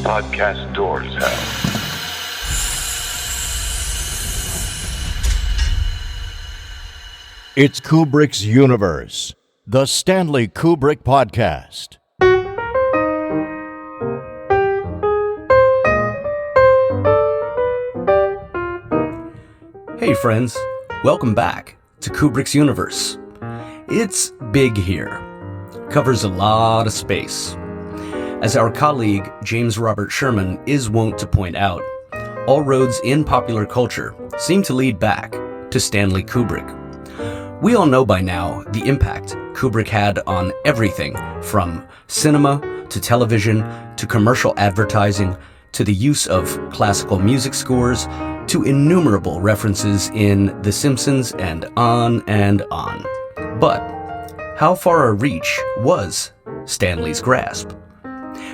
podcast doors have. It's Kubrick's Universe, the Stanley Kubrick Podcast. Hey friends, welcome back to Kubrick's Universe. It's big here, covers a lot of space. As our colleague James Robert Sherman is wont to point out, all roads in popular culture seem to lead back to Stanley Kubrick. We all know by now the impact Kubrick had on everything from cinema to television to commercial advertising to the use of classical music scores to innumerable references in The Simpsons and on and on. But how far a reach was Stanley's grasp?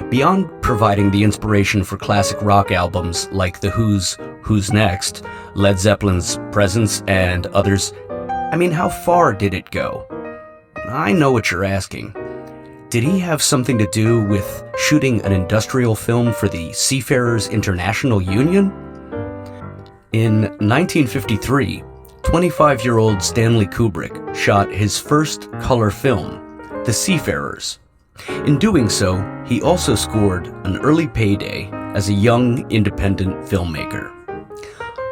Beyond providing the inspiration for classic rock albums like The Who's, Who's Next, Led Zeppelin's Presence, and others, how far did it go? I know what you're asking. Did he have something to do with shooting an industrial film for the Seafarers International Union? In 1953, 25-year-old Stanley Kubrick shot his first color film, The Seafarers. In doing so, he also scored an early payday as a young, independent filmmaker.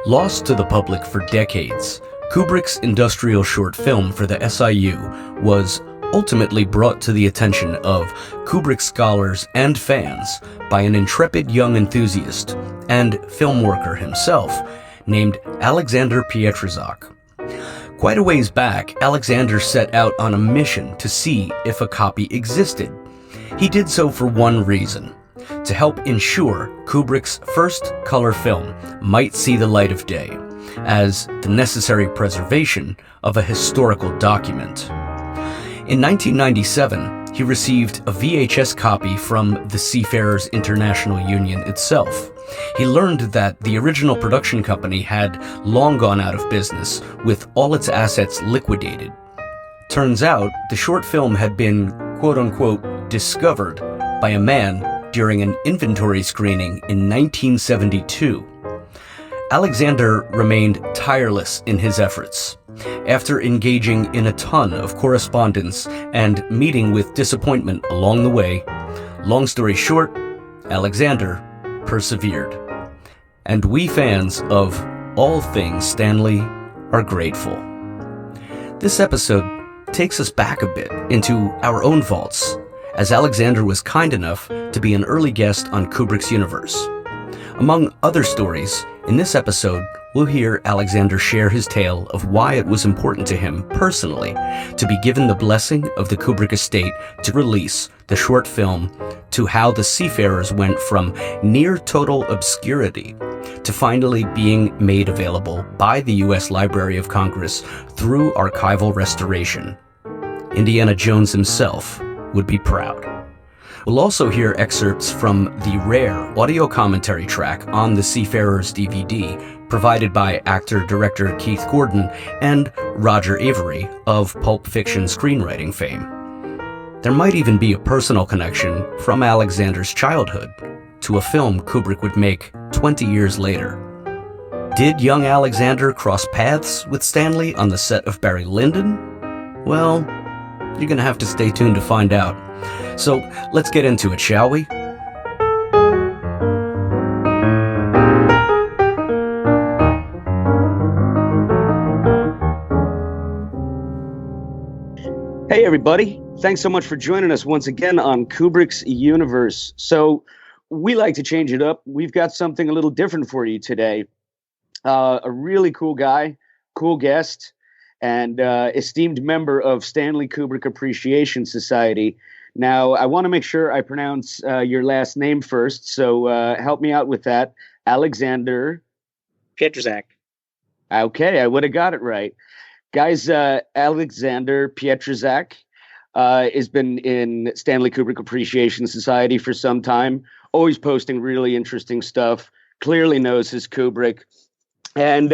Lost to the public for decades, Kubrick's industrial short film for the SIU was ultimately brought to the attention of Kubrick scholars and fans by an intrepid young enthusiast and filmworker himself named Alexander Pietrzak. Quite a ways back, Alexander set out on a mission to see if a copy existed. He did so for one reason: to help ensure Kubrick's first color film might see the light of day, as the necessary preservation of a historical document. In 1997, he received a VHS copy from the Seafarers International Union itself. He learned that the original production company had long gone out of business, with all its assets liquidated. Turns out, the short film had been, quote-unquote, discovered by a man during an inventory screening in 1972. Alexander remained tireless in his efforts. After engaging in a ton of correspondence and meeting with disappointment along the way, long story short, Alexander persevered. And we fans of all things Stanley are grateful. This episode takes us back a bit into our own vaults, as Alexander was kind enough to be an early guest on Kubrick's Universe. Among other stories, in this episode, we'll hear Alexander share his tale of why it was important to him personally to be given the blessing of the Kubrick estate to release the short film, to how the Seafarers went from near total obscurity to finally being made available by the U.S. Library of Congress through archival restoration. Indiana Jones himself would be proud. We'll also hear excerpts from the rare audio commentary track on the Seafarers DVD provided by actor-director Keith Gordon and Roger Avary of Pulp Fiction screenwriting fame. There might even be a personal connection from Alexander's childhood to a film Kubrick would make 20 years later. Did young Alexander cross paths with Stanley on the set of Barry Lyndon? Well, you're gonna have to stay tuned to find out. So let's get into it, shall we? Hey everybody, thanks so much for joining us once again on Kubrick's Universe. So we like to change it up. We've got something a little different for you today. A really cool guy, cool guest, and esteemed member of Stanley Kubrick Appreciation Society. Now, I want to make sure I pronounce your last name first, so help me out with that. Alexander Pietrzak. Okay, I would have got it right. Guys, Alexander Pietrzak has been in Stanley Kubrick Appreciation Society for some time, always posting really interesting stuff, clearly knows his Kubrick. And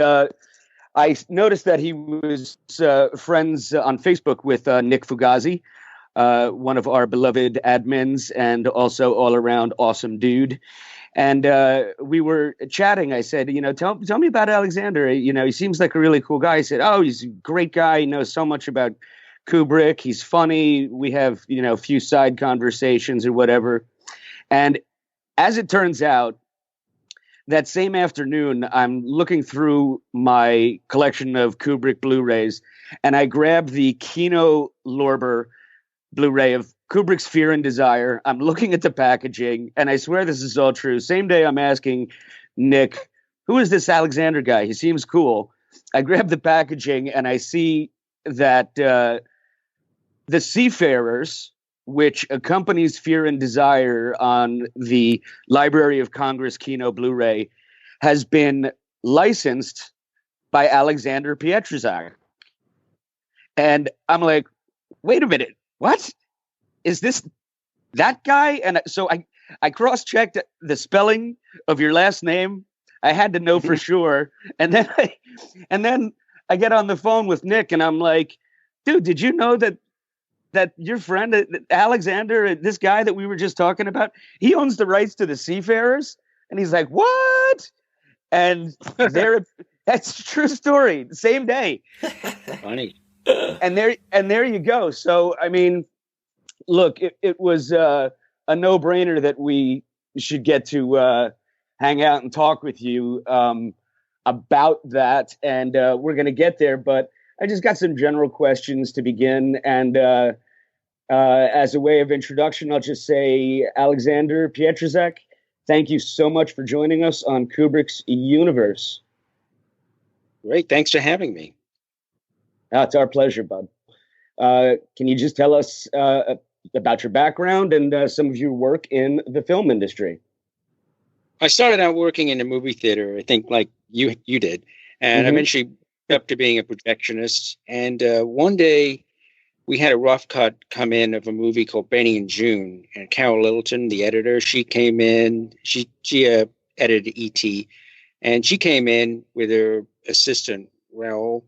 I noticed that he was friends on Facebook with Nick Fugazi, one of our beloved admins and also all-around awesome dude. And we were chatting. I said, tell me about Alexander. He seems like a really cool guy. He said, oh, he's a great guy. He knows so much about Kubrick. He's funny. We have, a few side conversations or whatever. And as it turns out, that same afternoon, I'm looking through my collection of Kubrick Blu-rays, and I grabbed the Kino Lorber Blu-ray of Kubrick's Fear and Desire. I'm looking at the packaging, and I swear this is all true. Same day I'm asking Nick, who is this Alexander guy? He seems cool. I grab the packaging, and I see that the Seafarers, which accompanies Fear and Desire on the Library of Congress Kino Blu-ray, has been licensed by Alexander Pietrzak. And I'm like, wait a minute, what? Is this that guy? And so I cross-checked the spelling of your last name. I had to know for sure. And then I get on the phone with Nick, and I'm like, dude, did you know that your friend Alexander, this guy that we were just talking about, he owns the rights to the Seafarers? And he's like, what? And that's a true story. Same day. Funny. And there you go. So, I mean, look, it was a no-brainer that we should get to hang out and talk with you about that. And we're going to get there, but I just got some general questions to begin. And as a way of introduction, I'll just say, Alexander Pietrzak, thank you so much for joining us on Kubrick's Universe. Great. Thanks for having me. It's our pleasure, bud. Can you just tell us about your background and some of your work in the film industry? I started out working in a movie theater, I think like you did, and eventually up to being a projectionist. And one day we had a rough cut come in of a movie called Benny and June, and Carol Littleton, the editor, she came in, she edited E.T., and she came in with her assistant, Raoul,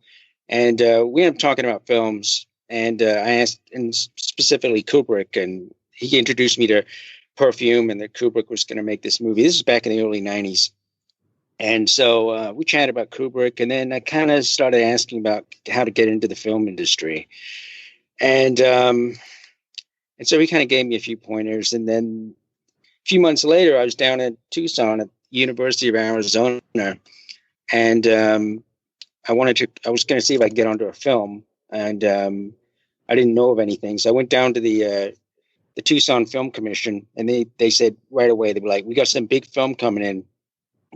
and we ended up talking about films, and I asked, and specifically Kubrick, and he introduced me to Perfume, and that Kubrick was going to make this movie. This is back in the early 90s. And so we chatted about Kubrick, and then I kind of started asking about how to get into the film industry. And so he kind of gave me a few pointers. And then a few months later, I was down in Tucson at University of Arizona, and I was going to see if I could get onto a film, and I didn't know of anything. So I went down to the Tucson Film Commission, and they said right away, they were like, we got some big film coming in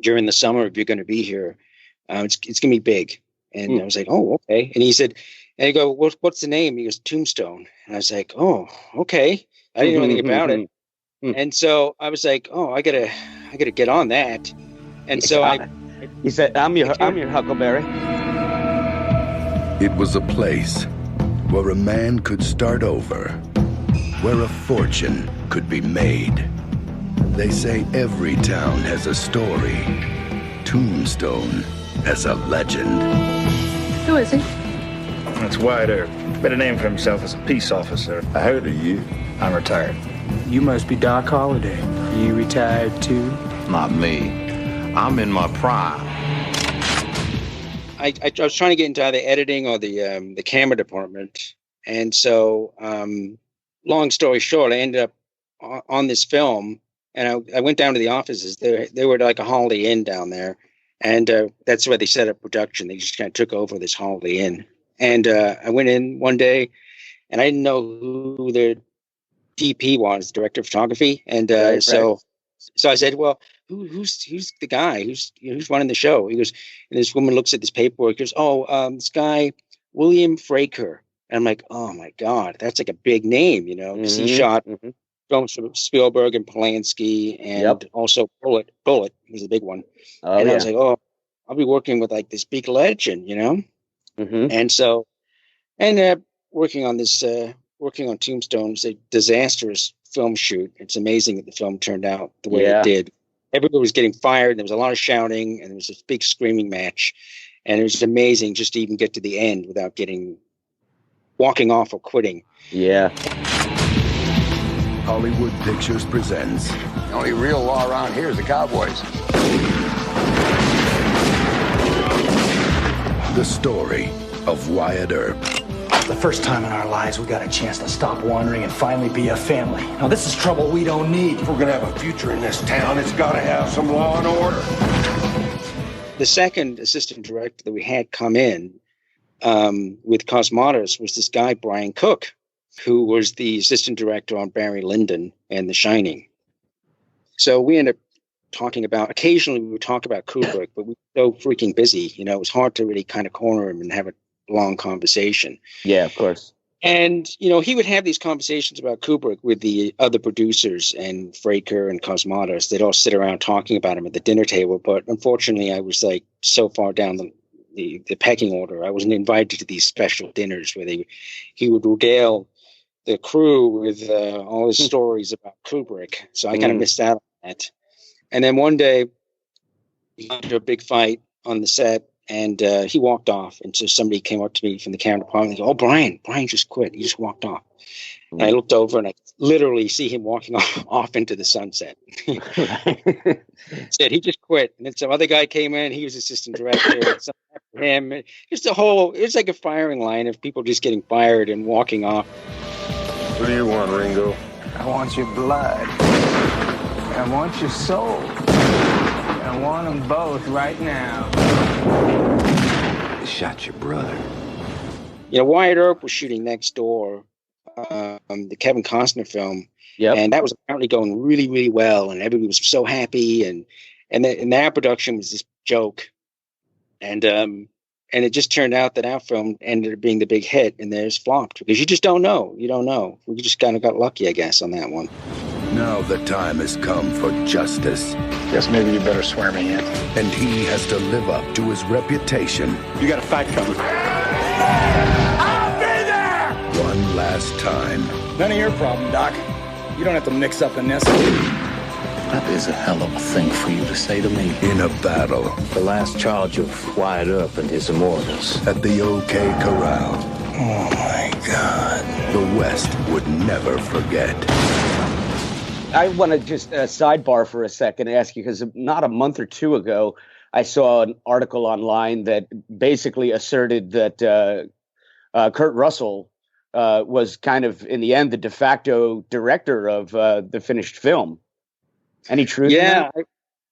during the summer if you're going to be here. It's going to be big. And I was like, oh, okay. And he said, and I go, what's the name? He goes, Tombstone. And I was like, oh, okay. I didn't know anything about it. And so I was like, oh, I gotta get on that. And so he said, I'm your Huckleberry. It was a place where a man could start over, where a fortune could be made. They say every town has a story. Tombstone has a legend. Who is he? That's Wyatt Earp. Made a name for himself as a peace officer. I heard of you. I'm retired. You must be Doc Holliday. You retired too? Not me. I'm in my prime. I was trying to get into either editing or the camera department. And so, long story short, I ended up on this film, and I went down to the offices. They were like a Holiday Inn down there. And that's where they set up production. They just kind of took over this Holiday Inn. And I went in one day, and I didn't know who the DP was, director of photography. And so I said, well, who's the guy? Who's running the show? He goes, and this woman looks at this paperwork. Goes, this guy, William Fraker. And I'm like, oh my God, that's like a big name, because he shot films from Spielberg and Polanski, and also Bullet was a big one. I was like, oh, I'll be working with like this big legend, And so I ended up working on Tombstone. It's a disastrous film shoot. It's amazing that the film turned out the way it did. Everybody was getting fired. There was a lot of shouting, and there was this big screaming match. And it was amazing just to even get to the end without walking off or quitting. Yeah. Hollywood Pictures presents The only real law around here is the cowboys. the story of Wyatt Earp. The first time in our lives we got a chance to stop wandering and finally be a family. Now this is trouble we don't need. If we're gonna have a future in this town, it's gotta have some law and order. The second assistant director that we had come in with Cosmatos was this guy, Brian Cook, who was the assistant director on Barry Lyndon and The Shining. So we ended up talking about, occasionally we would talk about Kubrick, but we were so freaking busy, you know, it was hard to really kind of corner him and have a long conversation. Yeah, of course. And, you know, he would have these conversations about Kubrick with the other producers and Fraker and Cosmatos. They'd all sit around talking about him at the dinner table. But unfortunately, I was like so far down the pecking order. I wasn't invited to these special dinners where he would regale the crew with all his stories about Kubrick. So I kind of missed out on that. And then one day, he got into a big fight on the set. And he walked off. And so somebody came up to me from the camera department and goes, "Oh, Brian just quit. He just walked off." And I looked over and I literally see him walking off into the sunset. Said he just quit. And then some other guy came in. He was assistant director. And some after him. Just it was like a firing line of people just getting fired and walking off. What do you want, Ringo? I want your blood. I want your soul. I want them both right now. They shot your brother. You know, Wyatt Earp was shooting next door, the Kevin Costner film. Yep. And that was apparently going really, really well. And everybody was so happy. And that production was this joke. And it just turned out that our film ended up being the big hit, and theirs flopped because you just don't know. You don't know. We just kind of got lucky, I guess, on that one. Now the time has come for justice, Guess maybe you better swear me in. and he has to live up to his reputation You got a fight coming. one last time. None of your problem, Doc. You don't have to mix up in this. That is a hell of a thing for you to say to me. In a battle The last charge of Wyatt Earp and his immortals. at the OK Corral, Oh, my God. the West would never forget. I want to just sidebar for a second and ask you, because not a month or two ago, I saw an article online that basically asserted that Kurt Russell was kind of, in the end, the de facto director of the finished film. Any truth in that?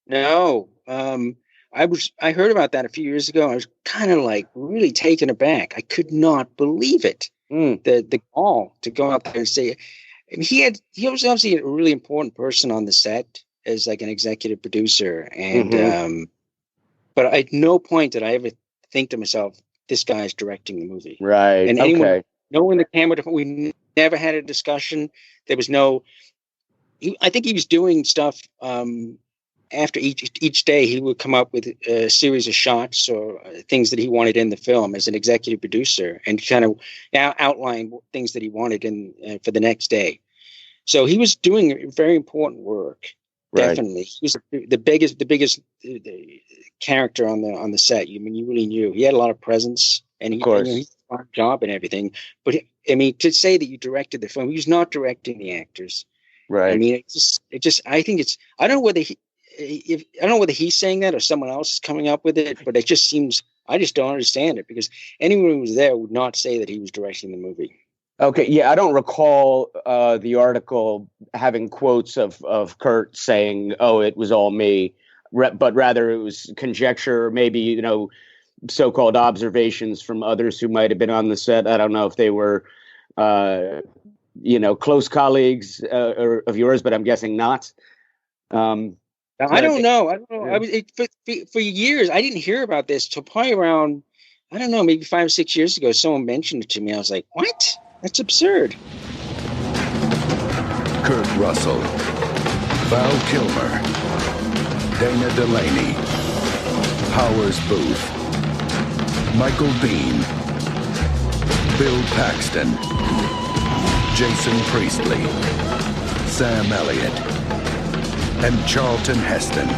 No. I heard about that a few years ago. I was kind of like really taken aback. I could not believe it. The call to go out there and say, and he was obviously a really important person on the set as like an executive producer. And, but at no point did I ever think to myself, this guy's directing the movie. Right. And anyone, no one in the camera, we never had a discussion. There was no, I think he was doing stuff after each day. He would come up with a series of shots or things that he wanted in the film as an executive producer, and kind of outline things that he wanted in for the next day. So he was doing very important work. Right. Definitely, he was the biggest character on the set. You really knew he had a lot of presence, and he did a job and everything. But to say that you directed the film, he was not directing the actors. Right. I mean, I think it's, I don't know whether I don't know whether he's saying that or someone else is coming up with it, but it just seems, I just don't understand it, because anyone who was there would not say that he was directing the movie. Okay. Yeah. I don't recall the article having quotes of Kurt saying, "Oh, it was all me," but rather it was conjecture, maybe, so-called observations from others who might have been on the set. I don't know if they were, close colleagues of yours, but I'm guessing not. I don't know. I was for years. I didn't hear about this till probably around, I don't know, maybe 5 or 6 years ago. Someone mentioned it to me. I was like, "What? That's absurd." Kurt Russell, Val Kilmer, Dana Delaney, Powers Booth, Michael Bean, Bill Paxton, Jason Priestley, Sam Elliott, and Charlton Heston.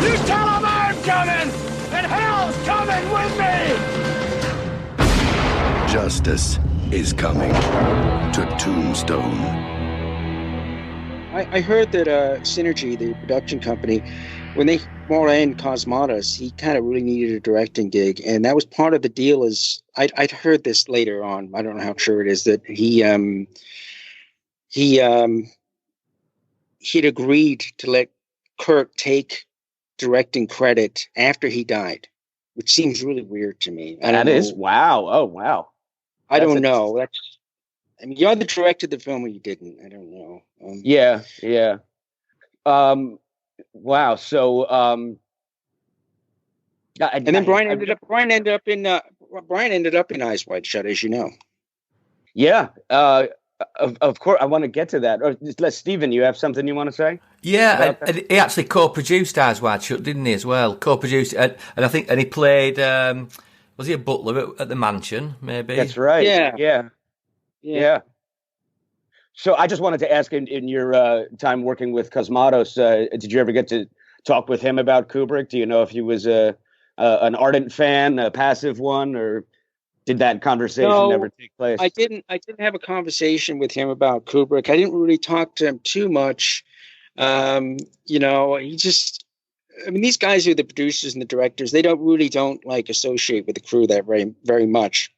You tell them I'm coming, and hell's coming with me! Justice is coming to Tombstone. I heard that Synergy, the production company, when they brought in Cosmatos, he kind of really needed a directing gig, and that was part of the deal. I'd heard this later on. I don't know how true it is that he'd agreed to let Kirk take directing credit after he died, which seems really weird to me. Wow. Oh, wow. I don't know. You either directed the film or you didn't. I don't know. Yeah. Wow. So, and then Brian ended up in Eyes Wide Shut, as you know. Yeah. Of course, I want to get to that. Or Stephen, you have something you want to say? Yeah, and he actually co-produced Eyes Wide Shut, didn't he? As well, co-produced, and I think, and he played. Was he a butler at the mansion? Maybe. That's right. Yeah. So I just wanted to ask, in your time working with Cosmatos, did you ever get to talk with him about Kubrick? Do you know if he was an ardent fan, a passive one, or did that conversation never take place? I didn't have a conversation with him about Kubrick. I didn't really talk to him too much. He just, these guys are the producers and the directors. They don't like associate with the crew that very, very much,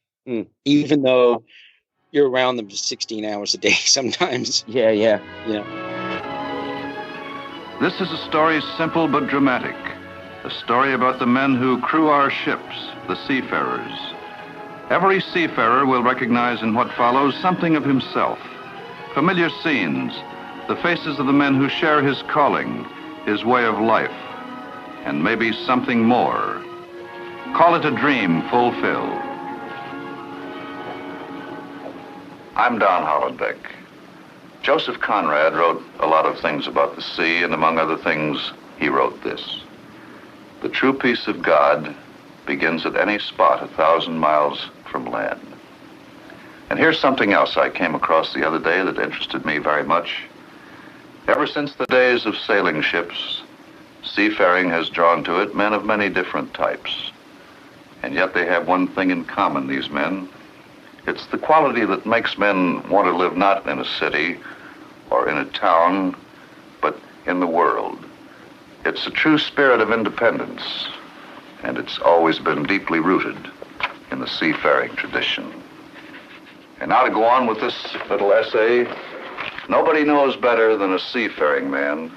even though you're around them for 16 hours a day sometimes. Yeah. This is a story simple but dramatic. A story about the men who crew our ships, the seafarers. Every seafarer will recognize in what follows something of himself. Familiar scenes, the faces of the men who share his calling, his way of life, and maybe something more. Call it a dream fulfilled. I'm Don Hollenbeck. Joseph Conrad wrote a lot of things about the sea, and among other things, he wrote this. The true peace of God begins at any spot 1,000 miles from land. And here's something else I came across the other day that interested me very much. Ever since the days of sailing ships, seafaring has drawn to it men of many different types. And yet they have one thing in common, these men. It's the quality that makes men want to live not in a city or in a town, but in the world. It's a true spirit of independence, and it's always been deeply rooted in the seafaring tradition. And now to go on with this little essay, nobody knows better than a seafaring man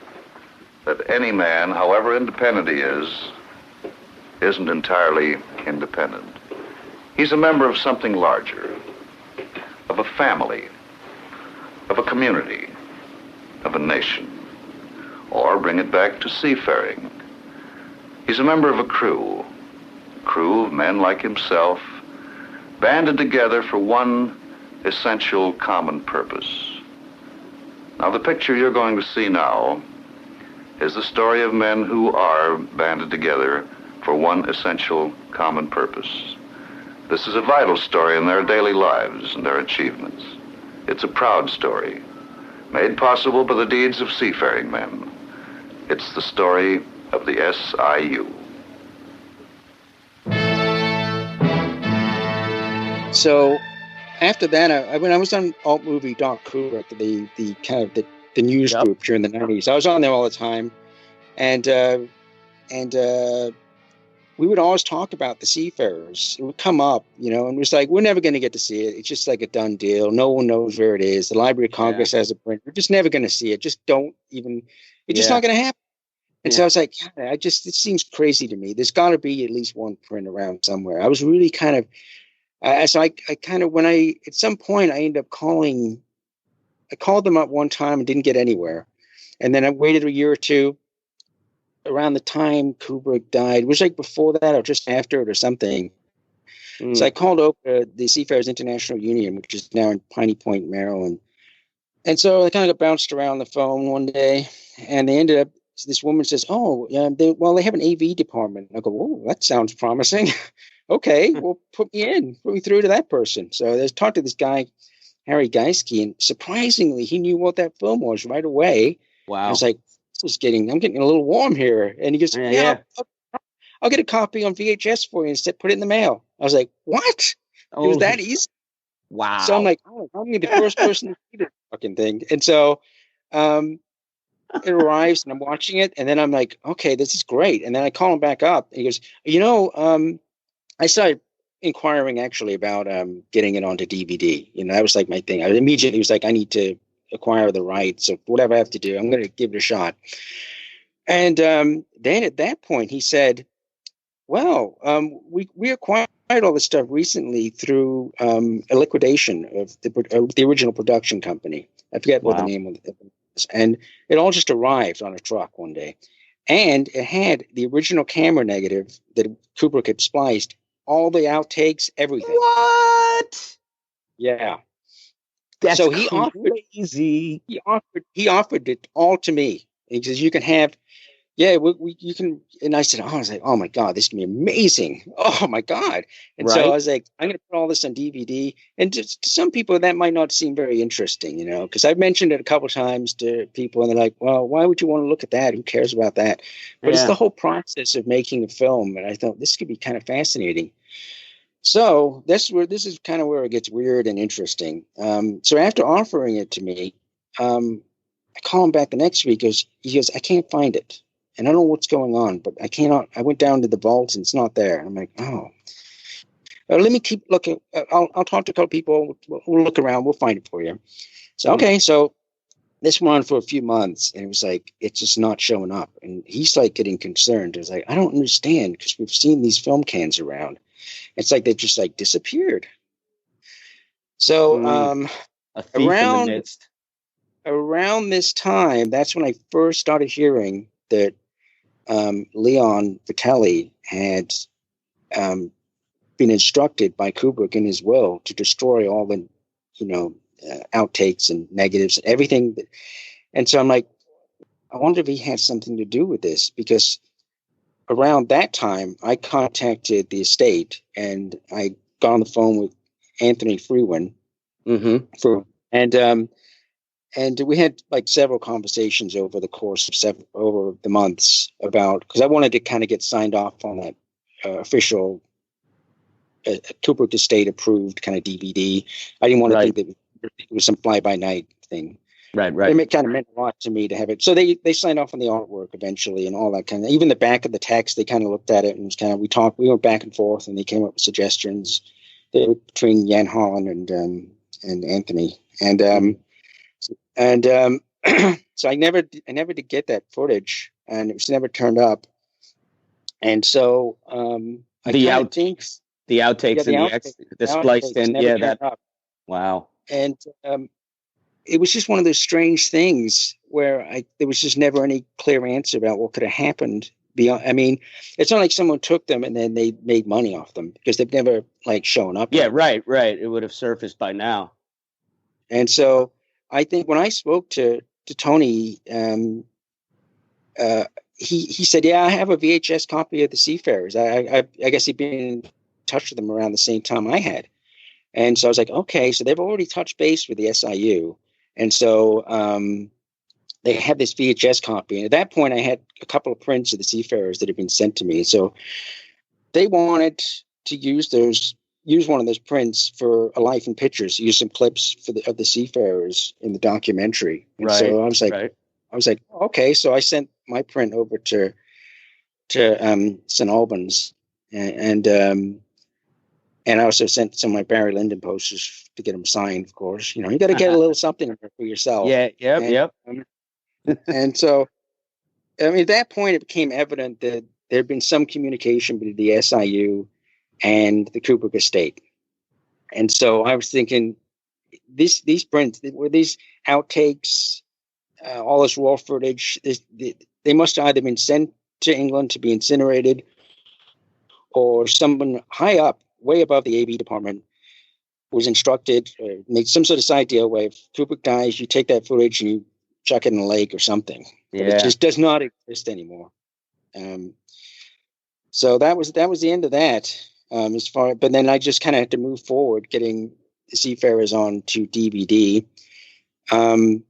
that any man, however independent he is, isn't entirely independent. He's a member of something larger, of a family, of a community, of a nation. Or bring it back to seafaring. He's a member of a crew of men like himself, banded together for one essential common purpose. Now, the picture you're going to see now is the story of men who are banded together for one essential common purpose. This is a vital story in their daily lives and their achievements. It's a proud story, made possible by the deeds of seafaring men. It's the story of the SIU. So after that, when I was on Alt Movie Doc Kubrick, the kind of the news group during the 90s, I was on there all the time, and we would always talk about the seafarers. It would come up, and it was like, we're never going to get to see it. It's just like a done deal. No one knows where it is. The Library of Congress has a print. We're just never going to see it. Just don't even. It's just not going to happen. And so I was like, it seems crazy to me. There's got to be at least one print around somewhere. I was really kind of, at some point I ended up I called them up one time and didn't get anywhere. And then I waited a year or two. Around the time Kubrick died, it was like before that or just after it or something. So I called over the Seafarers International Union, which is now in Piney Point, Maryland. And so I kind of got bounced around the phone one day, and they ended up, this woman says, they have an AV department. I go, oh, that sounds promising. Okay, well, put me through to that person. So I talked to this guy, Harry Geiske, and surprisingly, he knew what that film was right away. Wow. I was like, I'm getting a little warm here. And he goes, I'll get a copy on VHS for you and put it in the mail. I was like, what? Oh, it was that easy. Wow. So I'm like, oh, I'm the first person to see this fucking thing. And so it arrives and I'm watching it. And then I'm like, okay, this is great. And then I call him back up. And he goes, I started inquiring actually about getting it onto DVD. That was like my thing. I immediately was like, I need to acquire the rights. So whatever I have to do, I'm going to give it a shot. And then at that point, he said, well, we acquired all this stuff recently through a liquidation of the original production company. I forget what the name of it was. And it all just arrived on a truck one day. And it had the original camera negative that Kubrick had spliced, all the outtakes, everything. What? Yeah. That's so crazy. He offered it all to me. He says, you can have, you can. And I said, I was like, oh my God, this can be amazing. Oh my God. And so I was like, I'm going to put all this on DVD. And to some people that might not seem very interesting, because I've mentioned it a couple of times to people and they're like, well, why would you want to look at that? Who cares about that? But it's the whole process of making a film. And I thought this could be kind of fascinating. So this is kind of where it gets weird and interesting. So after offering it to me, I call him back the next week. He goes, I can't find it. And I don't know what's going on, but I went down to the vault and it's not there. I'm like, oh, let me keep looking. I'll talk to a couple people. We'll look around. We'll find it for you. So, okay. So this went on for a few months and it was like, it's just not showing up. And he's like getting concerned. I was like, I don't understand because we've seen these film cans around. It's like they just like disappeared. So a thief in the midst. Around this time, that's when I first started hearing that Leon Vitelli had been instructed by Kubrick in his will to destroy all the, outtakes and negatives and everything. And so I'm like, I wonder if he had something to do with this, because around that time I contacted the estate and I got on the phone with Anthony Frewen and we had like several conversations over the course of over the months about, because I wanted to kind of get signed off on that official Kubrick estate approved kind of DVD. I didn't want to think that it was some fly by night thing. Right. It kind of meant a lot to me to have it. So they signed off on the artwork eventually and all that kind of, even the back of the text, they kind of looked at it and was kind of, we went back and forth and they came up with suggestions between Jan Holland and Anthony. So I never did get that footage, and it was never turned up. And so the outtakes, the spliced in, wow. And it was just one of those strange things where there was just never any clear answer about what could have happened. Beyond, I mean, it's not like someone took them and then they made money off them, because they've never like shown up. Yeah, right. It would have surfaced by now. And so I think when I spoke to Tony, he said, yeah, I have a VHS copy of the Seafarers. I guess he'd been in touch with them around the same time I had. And so I was like, okay, so they've already touched base with the SIU. And so they had this VHS copy. And at that point, I had a couple of prints of the Seafarers that had been sent to me. So they wanted to use one of those prints for a Life in Pictures, use some clips of the Seafarers in the documentary. And so I was like, okay. So I sent my print over to St. Albans, and I also sent some of my Barry Lyndon posters to get them signed. Of course, you got to get a little something for yourself. Yep. And so, I mean, at that point, it became evident that there had been some communication between the SIU and the Kubrick estate. And so I was thinking, these prints, were these outtakes, all this raw footage, they must have either been sent to England to be incinerated, or someone high up, way above the AV department, was instructed, made some sort of side deal where if Kubrick dies, you take that footage and you chuck it in a lake or something. But it just does not exist anymore. So that was the end of that. But then I just kind of had to move forward, getting the Seafarers on to DVD. And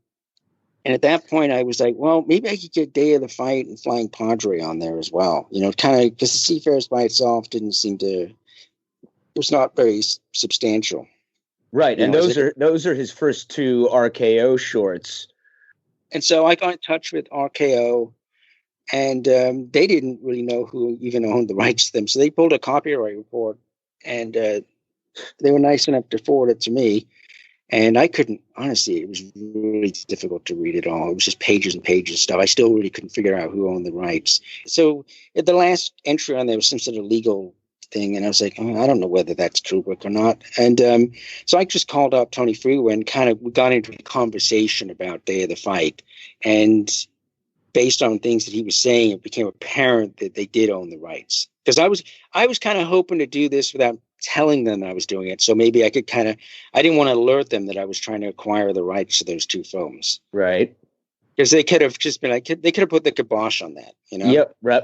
at that point, I was like, well, maybe I could get Day of the Fight and Flying Padre on there as well. Kind of, because the Seafarers by itself didn't seem to was not very substantial. Right, and those are his first two RKO shorts. And so I got in touch with RKO, and they didn't really know who even owned the rights to them. So they pulled a copyright report, and they were nice enough to forward it to me. And I couldn't, honestly, it was really difficult to read it all. It was just pages and pages of stuff. I still really couldn't figure out who owned the rights. So at the last entry on there was some sort of legal thing, and I was like, I don't know whether that's Kubrick or not. And so I just called up Tony Freeman and kind of we got into a conversation about Day of the Fight. And based on things that he was saying, it became apparent that they did own the rights. Because I was kind of hoping to do this without telling them I was doing it. So maybe I could I didn't want to alert them that I was trying to acquire the rights to those two films. Right. Because they could have just been like, they could have put the kibosh on that, you know? Yep. Right.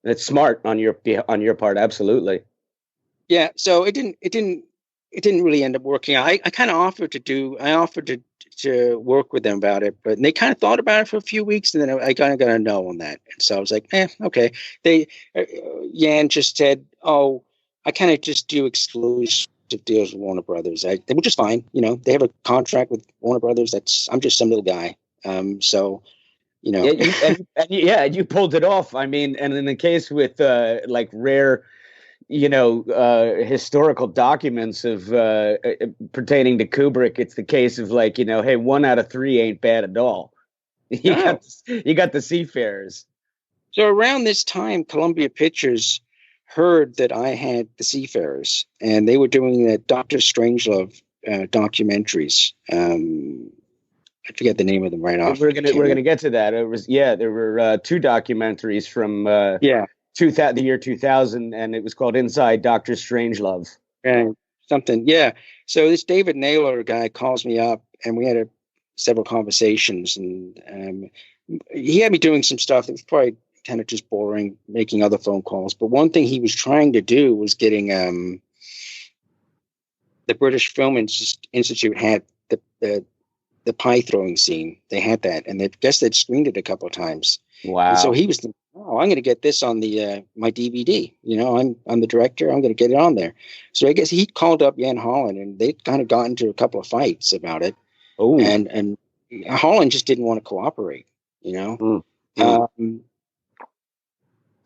That's smart on your part. Absolutely. Yeah. So it didn't really end up working. I kind of offered to work with them about it, but they kind of thought about it for a few weeks, and then I kind of got a no on that. And so I was like, okay. Jan just said, oh, I kind of just do exclusive deals with Warner Brothers. Which is fine. You know, they have a contract with Warner Brothers. I'm just some little guy. So, you know. Yeah, you pulled it off. I mean, and in the case with like rare, historical documents of pertaining to Kubrick, it's the case of like, hey, 1 out of 3 ain't bad at all. You got the Seafarers. So around this time, Columbia Pictures heard that I had the Seafarers, and they were doing the Dr. Strangelove documentaries. I forget the name of them right off. We're gonna get to that. There were 2 documentaries from the year 2000, and it was called Inside Dr. Strangelove. Something, yeah. So this David Naylor guy calls me up, and we had several conversations, and he had me doing some stuff that was probably kind of just boring, making other phone calls. But one thing he was trying to do was getting the British Film Institute had the pie throwing scene. They had that, and I guess they'd screened it a couple of times. Wow! And so he was thinking, oh, I'm going to get this on the my DVD. I'm the director. I'm going to get it on there. So I guess he called up Jan Holland, and they kind of got into a couple of fights about it. Oh, and Holland just didn't want to cooperate.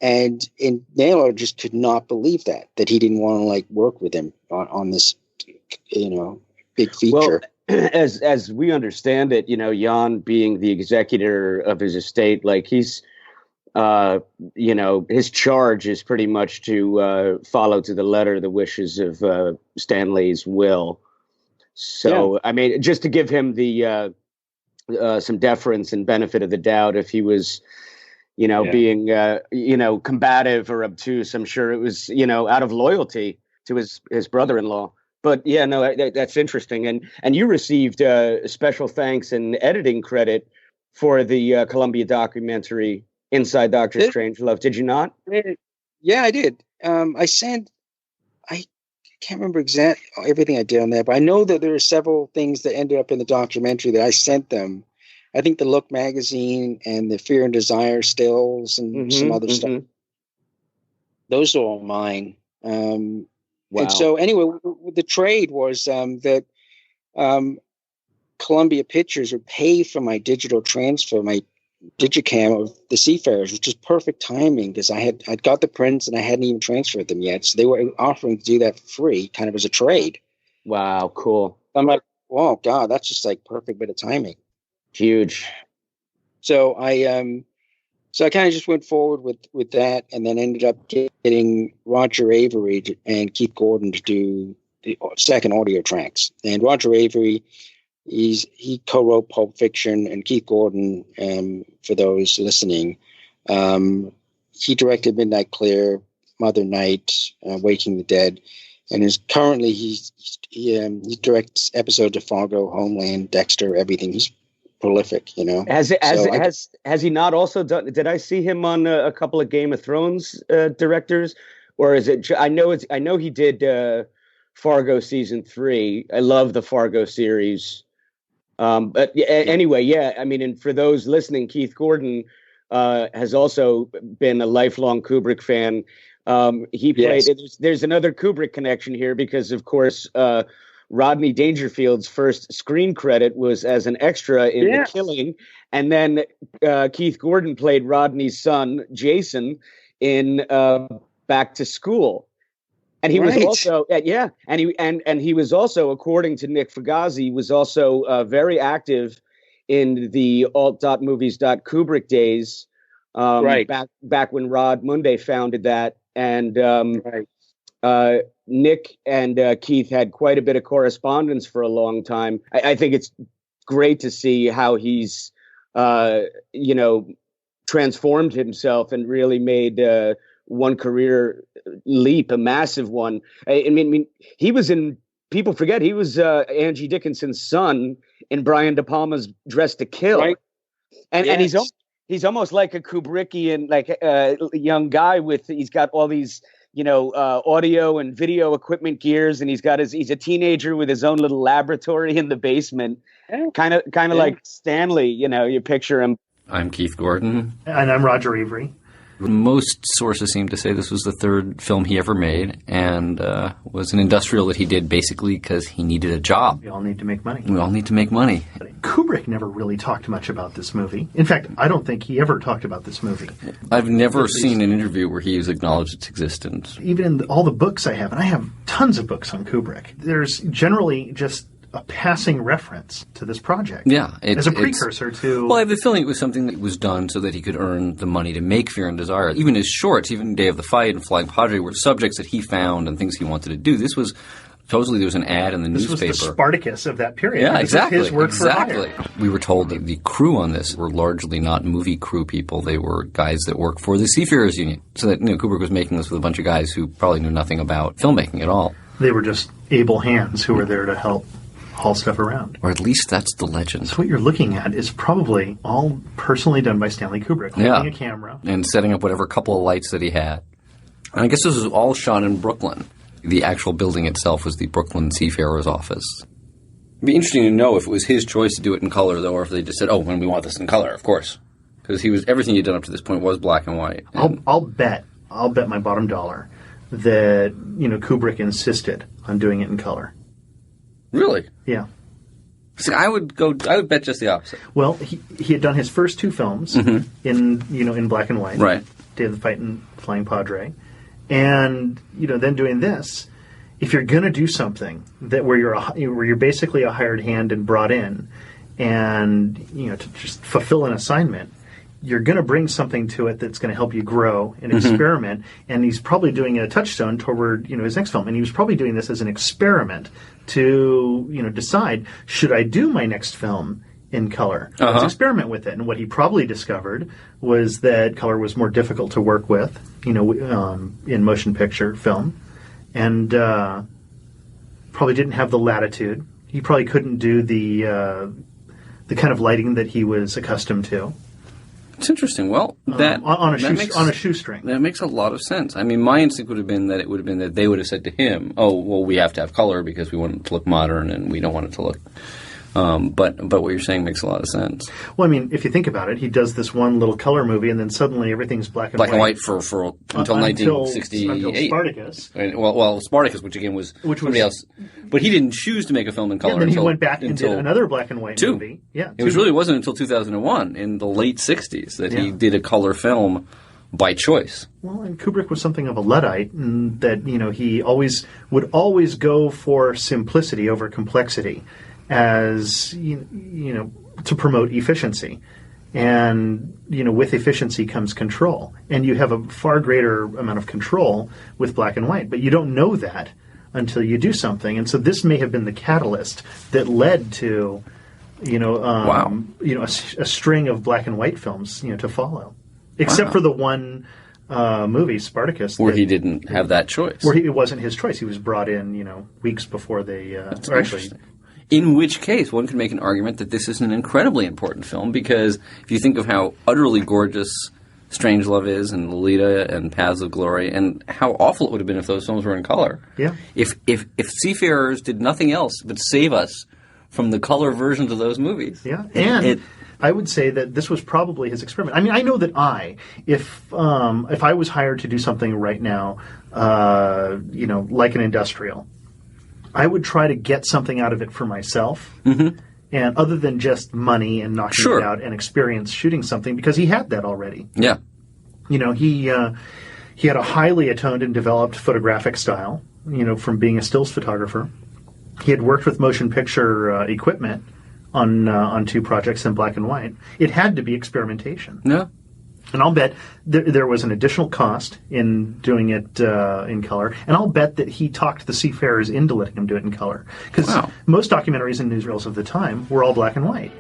And Naylor just could not believe that he didn't want to like work with him on this, big feature. Well, as we understand it, Jan being the executor of his estate, like he's, his charge is pretty much to follow to the letter the wishes of Stanley's will. So, yeah. I mean, just to give him the some deference and benefit of the doubt, if he was, being, combative or obtuse, I'm sure it was, out of loyalty to his brother-in-law. But yeah, no, that's interesting. And you received special thanks and editing credit for the Columbia documentary Inside Dr. Strangelove. Did you not? Yeah, I did. I can't remember exactly everything I did on that, but I know that there are several things that ended up in the documentary that I sent them. I think the Look magazine and the Fear and Desire stills and some other stuff. Those are all mine. Wow. And so anyway, the trade was that Columbia Pictures would pay for my digital transfer, my Digicam of the Seafarers, which is perfect timing because I'd got the prints and I hadn't even transferred them yet. So they were offering to do that for free, kind of as a trade. Wow, cool. I'm like, oh God, that's just like perfect bit of timing. Huge. So I kind of just went forward with that, and then ended up getting Roger Avery and Keith Gordon to do the second audio tracks. And Roger Avery, he co-wrote Pulp Fiction, and Keith Gordon, for those listening, he directed Midnight Clear, Mother Night, Waking the Dead, and is currently he directs episodes of Fargo, Homeland, Dexter, everything. He's prolific, Has he not also done? Did I see him on a couple of Game of Thrones directors, or is it? I know he did Fargo season 3. I love the Fargo series. But anyway, yeah. I mean, and for those listening, Keith Gordon has also been a lifelong Kubrick fan. He played. There's another Kubrick connection here because, of course, Rodney Dangerfield's first screen credit was as an extra in The Killing, and then Keith Gordon played Rodney's son, Jason, in Back to School. And he was also, and he was also, according to Nick Fugazi, was also very active in the alt.movies.Kubrick days, back when Rod Munday founded that. And Nick and Keith had quite a bit of correspondence for a long time. I think it's great to see how he's, transformed himself and really made one career leap, a massive one. I mean, he was in, people forget, he was Angie Dickinson's son in Brian De Palma's Dressed to Kill. Right. And he's almost like a Kubrickian, like a young guy he's got all these, audio and video equipment gears, and he's a teenager with his own little laboratory in the basement. Kind of like Stanley, you picture him. I'm Keith Gordon. And I'm Roger Avery. Most sources seem to say this was the third film he ever made, and was an industrial that he did basically because he needed a job. We all need to make money. We all need to make money. Kubrick never really talked much about this movie. In fact, I don't think he ever talked about this movie. I've never seen an interview where he has acknowledged its existence. Even in all the books I have, and I have tons of books on Kubrick, there's generally just a passing reference to this project. Yeah. As a precursor to... Well, I have a feeling it was something that was done so that he could earn the money to make Fear and Desire. Even his shorts, even Day of the Fight and Flying Padre, were subjects that he found and things he wanted to do. This was... Supposedly there was an ad in the newspaper. This was the Spartacus of that period. Yeah, exactly. His work for hire. We were told that the crew on this were largely not movie crew people. They were guys that worked for the Seafarers Union. So that Kubrick was making this with a bunch of guys who probably knew nothing about filmmaking at all. They were just able hands who were there to help haul stuff around. Or at least that's the legend. So what you're looking at is probably all personally done by Stanley Kubrick, holding a camera. And setting up whatever couple of lights that he had. And I guess this was all shot in Brooklyn. The actual building itself was the Brooklyn Seafarers office. It'd be interesting to know if it was his choice to do it in color, though, or if they just said, when we want this in color, of course. Because everything he'd done up to this point was black and white. I'll bet my bottom dollar that, Kubrick insisted on doing it in color. Really? Yeah. See, I would bet just the opposite. Well, he had done his first two films in black and white. Right. Day of the Fight and Flying Padre. And, then doing this, if you're going to do something where you're basically a hired hand and brought in and, to just fulfill an assignment, you're going to bring something to it that's going to help you grow and experiment. And he's probably doing a touchstone toward, his next film. And he was probably doing this as an experiment to, decide, should I do my next film in color? Let's experiment with it. And what he probably discovered was that color was more difficult to work with, in motion picture film. And probably didn't have the latitude. He probably couldn't do the kind of lighting that he was accustomed to. It's interesting. Well, on a shoestring. That makes a lot of sense. I mean, my instinct would have been that they would have said to him, we have to have color because we want it to look modern and we don't want it to look... But what you're saying makes a lot of sense. Well, I mean, if you think about it, he does this one little color movie, and then suddenly everything's black and white. Black and white for until 1968. Until Spartacus. Well, Spartacus, which was somebody else. But he didn't choose to make a film in color. And then he went back and did another black and white movie. Yeah, it wasn't until 2001, in the late 60s, that he did a color film by choice. Well, and Kubrick was something of a Luddite, in that he would always go for simplicity over complexity, as to promote efficiency. And with efficiency comes control, and you have a far greater amount of control with black and white, but you don't know that until you do something. And so this may have been the catalyst that led to a string of black and white films to follow, except for the one movie, Spartacus, where he didn't have that choice, where it wasn't his choice. He was brought in weeks before they in which case, one could make an argument that this is an incredibly important film, because if you think of how utterly gorgeous Strangelove is, and Lolita, and Paths of Glory, and how awful it would have been if those films were in color. Yeah. If Seafarers did nothing else but save us from the color versions of those movies. Yeah, and I would say that this was probably his experiment. I mean, I know that if I was hired to do something right now, like an industrial, I would try to get something out of it for myself. Mm-hmm. And other than just money and knocking it out and experience shooting something, because he had that already. Yeah. He had a highly attuned and developed photographic style, from being a stills photographer. He had worked with motion picture equipment on 2 projects in black and white. It had to be experimentation. Yeah. And I'll bet there was an additional cost in doing it in color. And I'll bet that he talked the Seafarers into letting him do it in color. Because most documentaries and newsreels of the time were all black and white.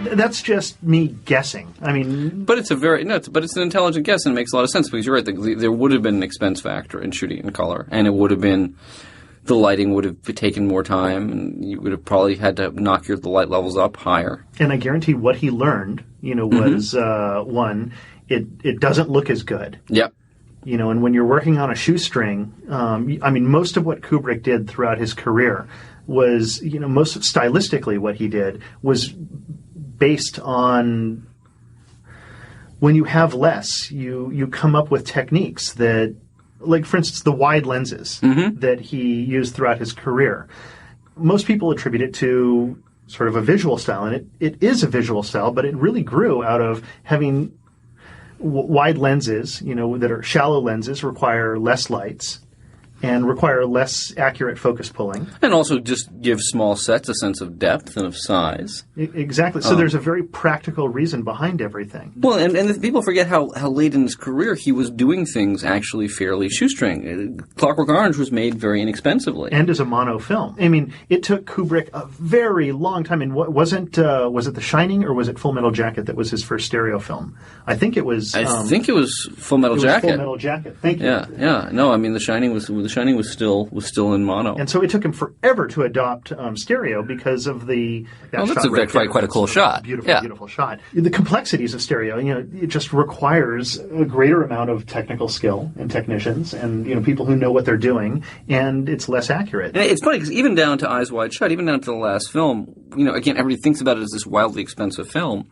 That's just me guessing. I mean, but it's an intelligent guess, and it makes a lot of sense because you're right. There would have been an expense factor in shooting in color, and it would have been the lighting would have taken more time, and you would have probably had to knock the light levels up higher. And I guarantee what he learned, was one, it doesn't look as good. Yep. And when you're working on a shoestring, most of what Kubrick did throughout his career was, most stylistically what he did was based on when you have less, you come up with techniques that, like, for instance, the wide lenses that he used throughout his career. Most people attribute it to sort of a visual style, and it is a visual style, but it really grew out of having wide lenses, that are shallow lenses, require less lights and require less accurate focus pulling. And also just give small sets a sense of depth and of size. Exactly. So there's a very practical reason behind everything. Well, and people forget how late in his career he was doing things actually fairly shoestring. Clockwork Orange was made very inexpensively. And as a mono film. I mean, it took Kubrick a very long time. And was it The Shining or was it Full Metal Jacket that was his first stereo film? I think it was... I think it was Full Metal Jacket. Full Metal Jacket. Thank you. Yeah. No, I mean, The Shining was still in mono. And so it took him forever to adopt stereo because of that's quite a cool shot. Beautiful shot. The complexities of stereo, it just requires a greater amount of technical skill and technicians and, people who know what they're doing, and it's less accurate. And it's funny because even down to Eyes Wide Shut, even down to the last film, again, everybody thinks about it as this wildly expensive film.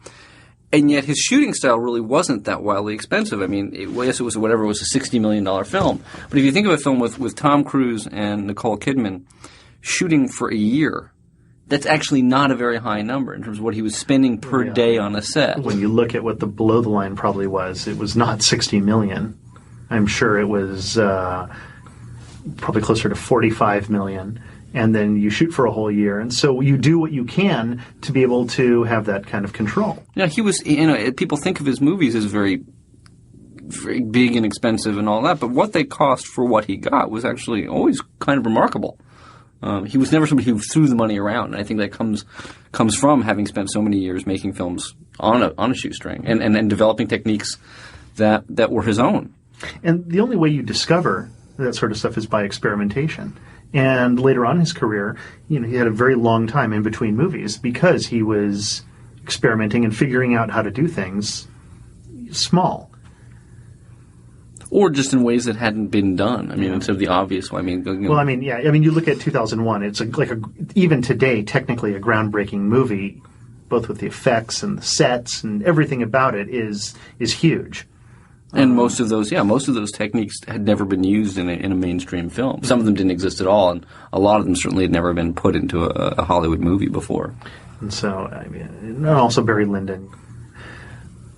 And yet his shooting style really wasn't that wildly expensive. I mean, it was a $60 million film. But if you think of a film with Tom Cruise and Nicole Kidman shooting for a year, that's actually not a very high number in terms of what he was spending per day on a set. When you look at what the below the line probably was, it was not $60 million. I'm sure it was probably closer to $45 million. And then you shoot for a whole year. And so you do what you can to be able to have that kind of control. Yeah, he was, people think of his movies as very, very big and expensive and all that, but what they cost for what he got was actually always kind of remarkable. He was never somebody who threw the money around, and I think that comes from having spent so many years making films on a shoestring and developing techniques that were his own. And the only way you discover that sort of stuff is by experimentation. And later on in his career, he had a very long time in between movies because he was experimenting and figuring out how to do things small. Or just in ways that hadn't been done. I mean, instead of the obvious way. You look at 2001. It's even today, technically a groundbreaking movie, both with the effects and the sets and everything about it is huge. And most of those techniques had never been used in a mainstream film. Some of them didn't exist at all, and a lot of them certainly had never been put into a Hollywood movie before. And so, and also Barry Lyndon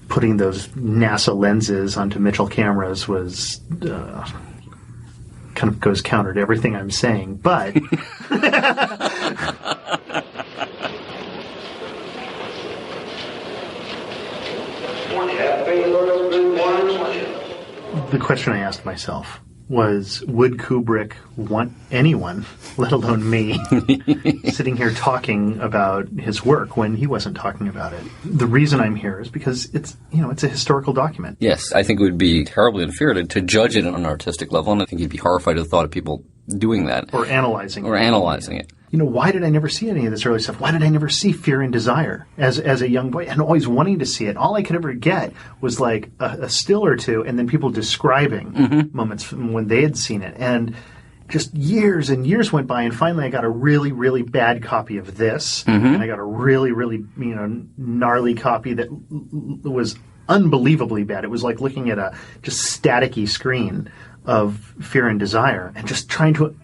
putting those NASA lenses onto Mitchell cameras was kind of goes counter to everything I'm saying, but. The question I asked myself was, would Kubrick want anyone, let alone me, sitting here talking about his work when he wasn't talking about it? The reason I'm here is because it's a historical document. Yes, I think it would be terribly unfair to judge it on an artistic level, and I think he'd be horrified at the thought of people doing that. Or analyzing it. Why did I never see any of this early stuff? Why did I never see Fear and Desire as a young boy and always wanting to see it? All I could ever get was like a still or two and then people describing moments from when they had seen it. And just years and years went by, and finally I got a really, really bad copy of this, and I got a really, really, gnarly copy that was unbelievably bad. It was like looking at a just staticky screen of Fear and Desire, and just trying to,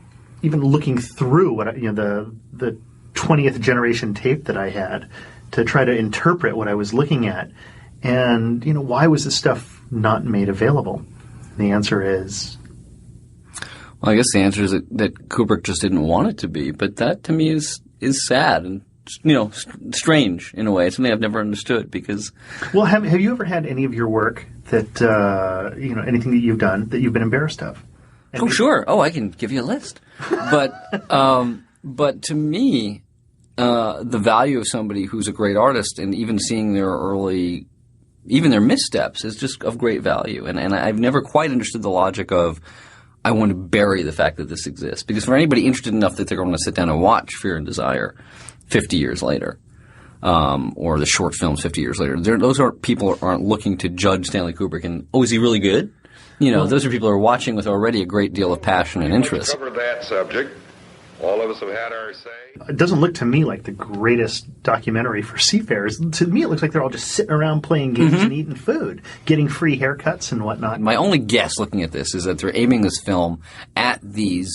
even looking through what the 20th generation tape that I had to try to interpret what I was looking at. And, why was this stuff not made available? And the answer is... Well, I guess the answer is that Kubrick just didn't want it to be, but that to me is sad and, strange in a way. It's something I've never understood because... Well, have you ever had any of your work that, anything that you've done that you've been embarrassed of? Sure. Oh, I can give you a list. But to me, the value of somebody who's a great artist and even seeing even their missteps is just of great value. And I've never quite understood the logic of, I want to bury the fact that this exists. Because for anybody interested enough that they're going to sit down and watch Fear and Desire 50 years later, or the short films 50 years later, people aren't looking to judge Stanley Kubrick and, is he really good? Those are people who are watching with already a great deal of passion and interest. Covered that subject. All of us have had our say. It doesn't look to me like the greatest documentary for seafarers. To me, it looks like they're all just sitting around playing games and eating food, getting free haircuts and whatnot. My only guess looking at this is that they're aiming this film at the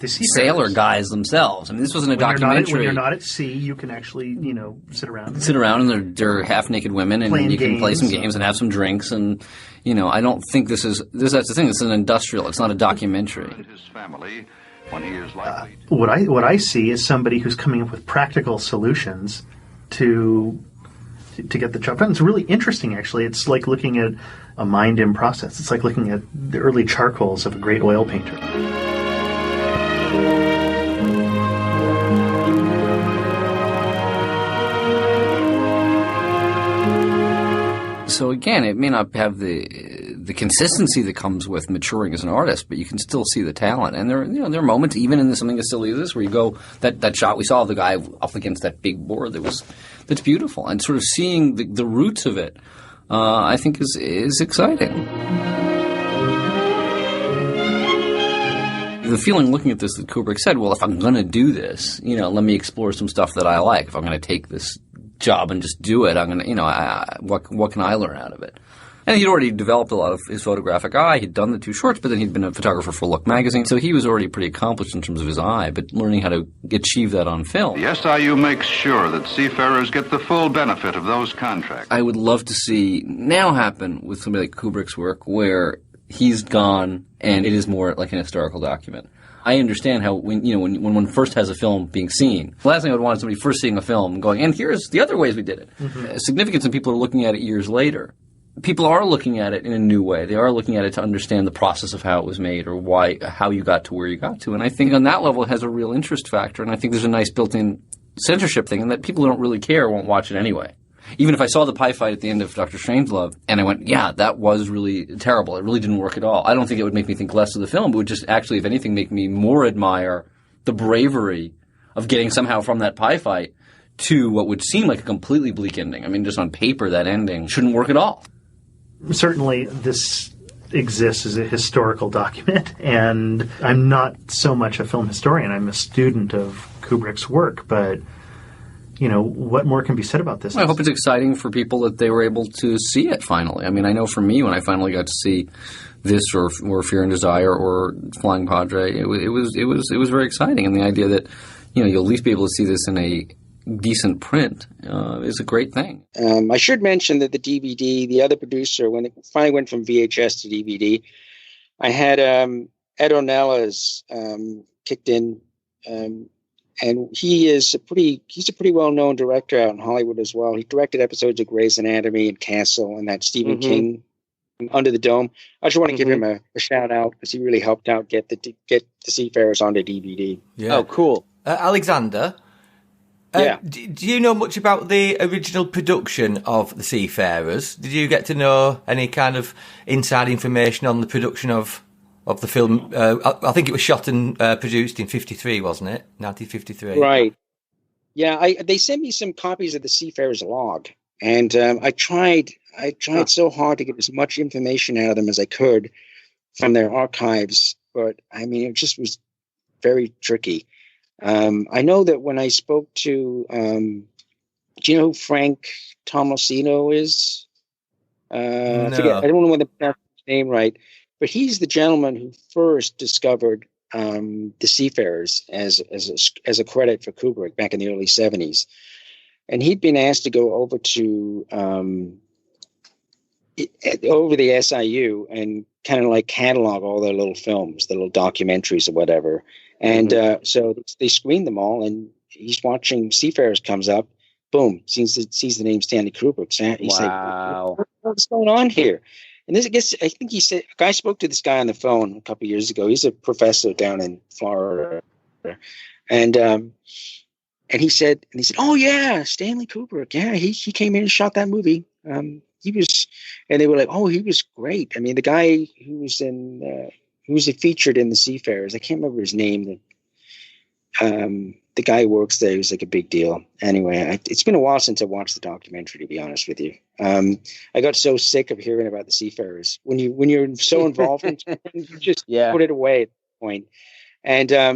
sailor guys themselves. I mean, this wasn't a documentary. When you're not at sea, you can actually, sit around. Sit around, and they're half-naked women, and you can play some games and have some drinks. And, I don't think that's the thing. It's an industrial. It's not a documentary. His family... when he is likely what I see is somebody who's coming up with practical solutions to get the job done. It's really interesting, actually. It's like looking at a mind in process. It's like looking at the early charcoals of a great oil painter. So again, it may not have the consistency that comes with maturing as an artist, but you can still see the talent. And there are moments, even in something as silly as this, where you go that shot we saw of the guy up against that big board that's beautiful, and sort of seeing the roots of it, I think is exciting. The feeling looking at this that Kubrick said, well, if I'm going to do this, let me explore some stuff that I like. If I'm going to take this job and just do it, I'm going to, what can I learn out of it? And he'd already developed a lot of his photographic eye. He'd done the 2 shorts, but then he'd been a photographer for Look magazine. So he was already pretty accomplished in terms of his eye, but learning how to achieve that on film. The SIU makes sure that seafarers get the full benefit of those contracts. I would love to see now happen with somebody like Kubrick's work where he's gone and it is more like an historical document. I understand how when one first has a film being seen, the last thing I would want is somebody first seeing a film and going, and here's the other ways we did it. Mm-hmm. Significance, and people are looking at it years later. People are looking at it in a new way. They are looking at it to understand the process of how it was made or how you got to where you got to. And I think on that level it has a real interest factor. And I think there's a nice built-in censorship thing, and that people who don't really care won't watch it anyway. Even if I saw the pie fight at the end of Dr. Strangelove and I went, yeah, that was really terrible. It really didn't work at all. I don't think it would make me think less of the film. It would just actually, if anything, make me more admire the bravery of getting somehow from that pie fight to what would seem like a completely bleak ending. I mean, just on paper, that ending shouldn't work at all. Certainly, this exists as a historical document, and I'm not so much a film historian. I'm a student of Kubrick's work, but what more can be said about this? Well, I hope it's exciting for people that they were able to see it finally. I mean, I know for me, when I finally got to see this or Fear and Desire or Flying Padre, it was very exciting, and the idea that you'll at least be able to see this in a decent print is a great thing. I should mention that the DVD, the other producer, when it finally went from VHS to DVD, I had Ed Ornelas kicked in, and he's a pretty well-known director out in Hollywood as well. He directed episodes of Grey's Anatomy and Castle and that Stephen King Under the Dome. I just want to give him a shout out because he really helped out get the Seafarers onto DVD. Yeah. Oh, cool. Alexander, yeah. Do you know much about the original production of The Seafarers? Did you get to know any kind of inside information on the production of the film? I think it was shot and produced in 1953, wasn't it? 1953. Right. Yeah, they sent me some copies of the Seafarers log, and I tried so hard to get as much information out of them as I could from their archives, but I mean, it just was very tricky. I know that when I spoke to, do you know who Frank Tomasino is? No. I forget. I don't know whether I pronounced his name right, but he's the gentleman who first discovered the Seafarers as a credit for Kubrick back in the early 70s. And he'd been asked to go over to over the SIU and kind of like catalog all their little films, the little documentaries or whatever. And so they screened them all, and he's watching Seafarers comes up, boom, sees the name Stanley Kubrick. He's wow. like, what's going on here? And this, I think he said, I spoke to this guy on the phone a couple of years ago. He's a professor down in Florida. And he said, oh yeah, Stanley Kubrick. Yeah, he came in and shot that movie. He was, and they were like, oh, he was great. I mean, the guy who was featured in the Seafarers, I can't remember his name. The guy who works there, he was like a big deal. Anyway, it's been a while since I watched the documentary, to be honest with you. I got so sick of hearing about the Seafarers. When you're so involved in it, you just put it away at that point. And I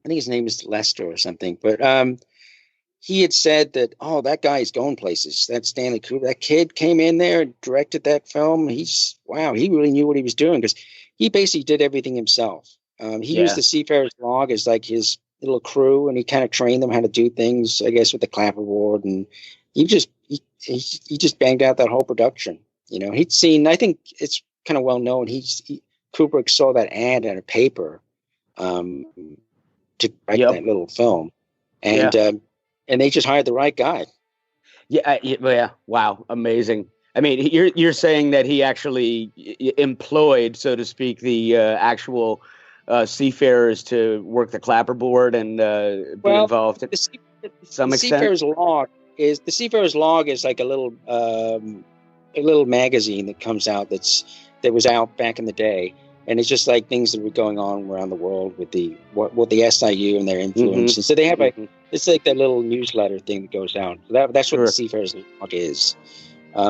think his name is Lester or something, but he had said that, oh, that guy's going places. That Stanley Kubrick, that kid came in there and directed that film. He really knew what he was doing, because he basically did everything himself. He used the Seafarers log as like his little crew, and he kind of trained them how to do things, I guess, with the clapperboard. And he just banged out that whole production. You know, he'd seen, I think it's kind of well known, Kubrick saw that ad in a paper to write that little film. And and they just hired the right guy. Yeah. Wow. Amazing. I mean, you're saying that he actually employed, so to speak, the actual seafarers to work the clapperboard and be involved in some extent. The Seafarers log is like a little magazine that comes out that was out back in the day. And it's just like things that were going on around the world with the SIU and their influence. And so they have it's like that little newsletter thing that goes out. So that's what the Seafarers log is.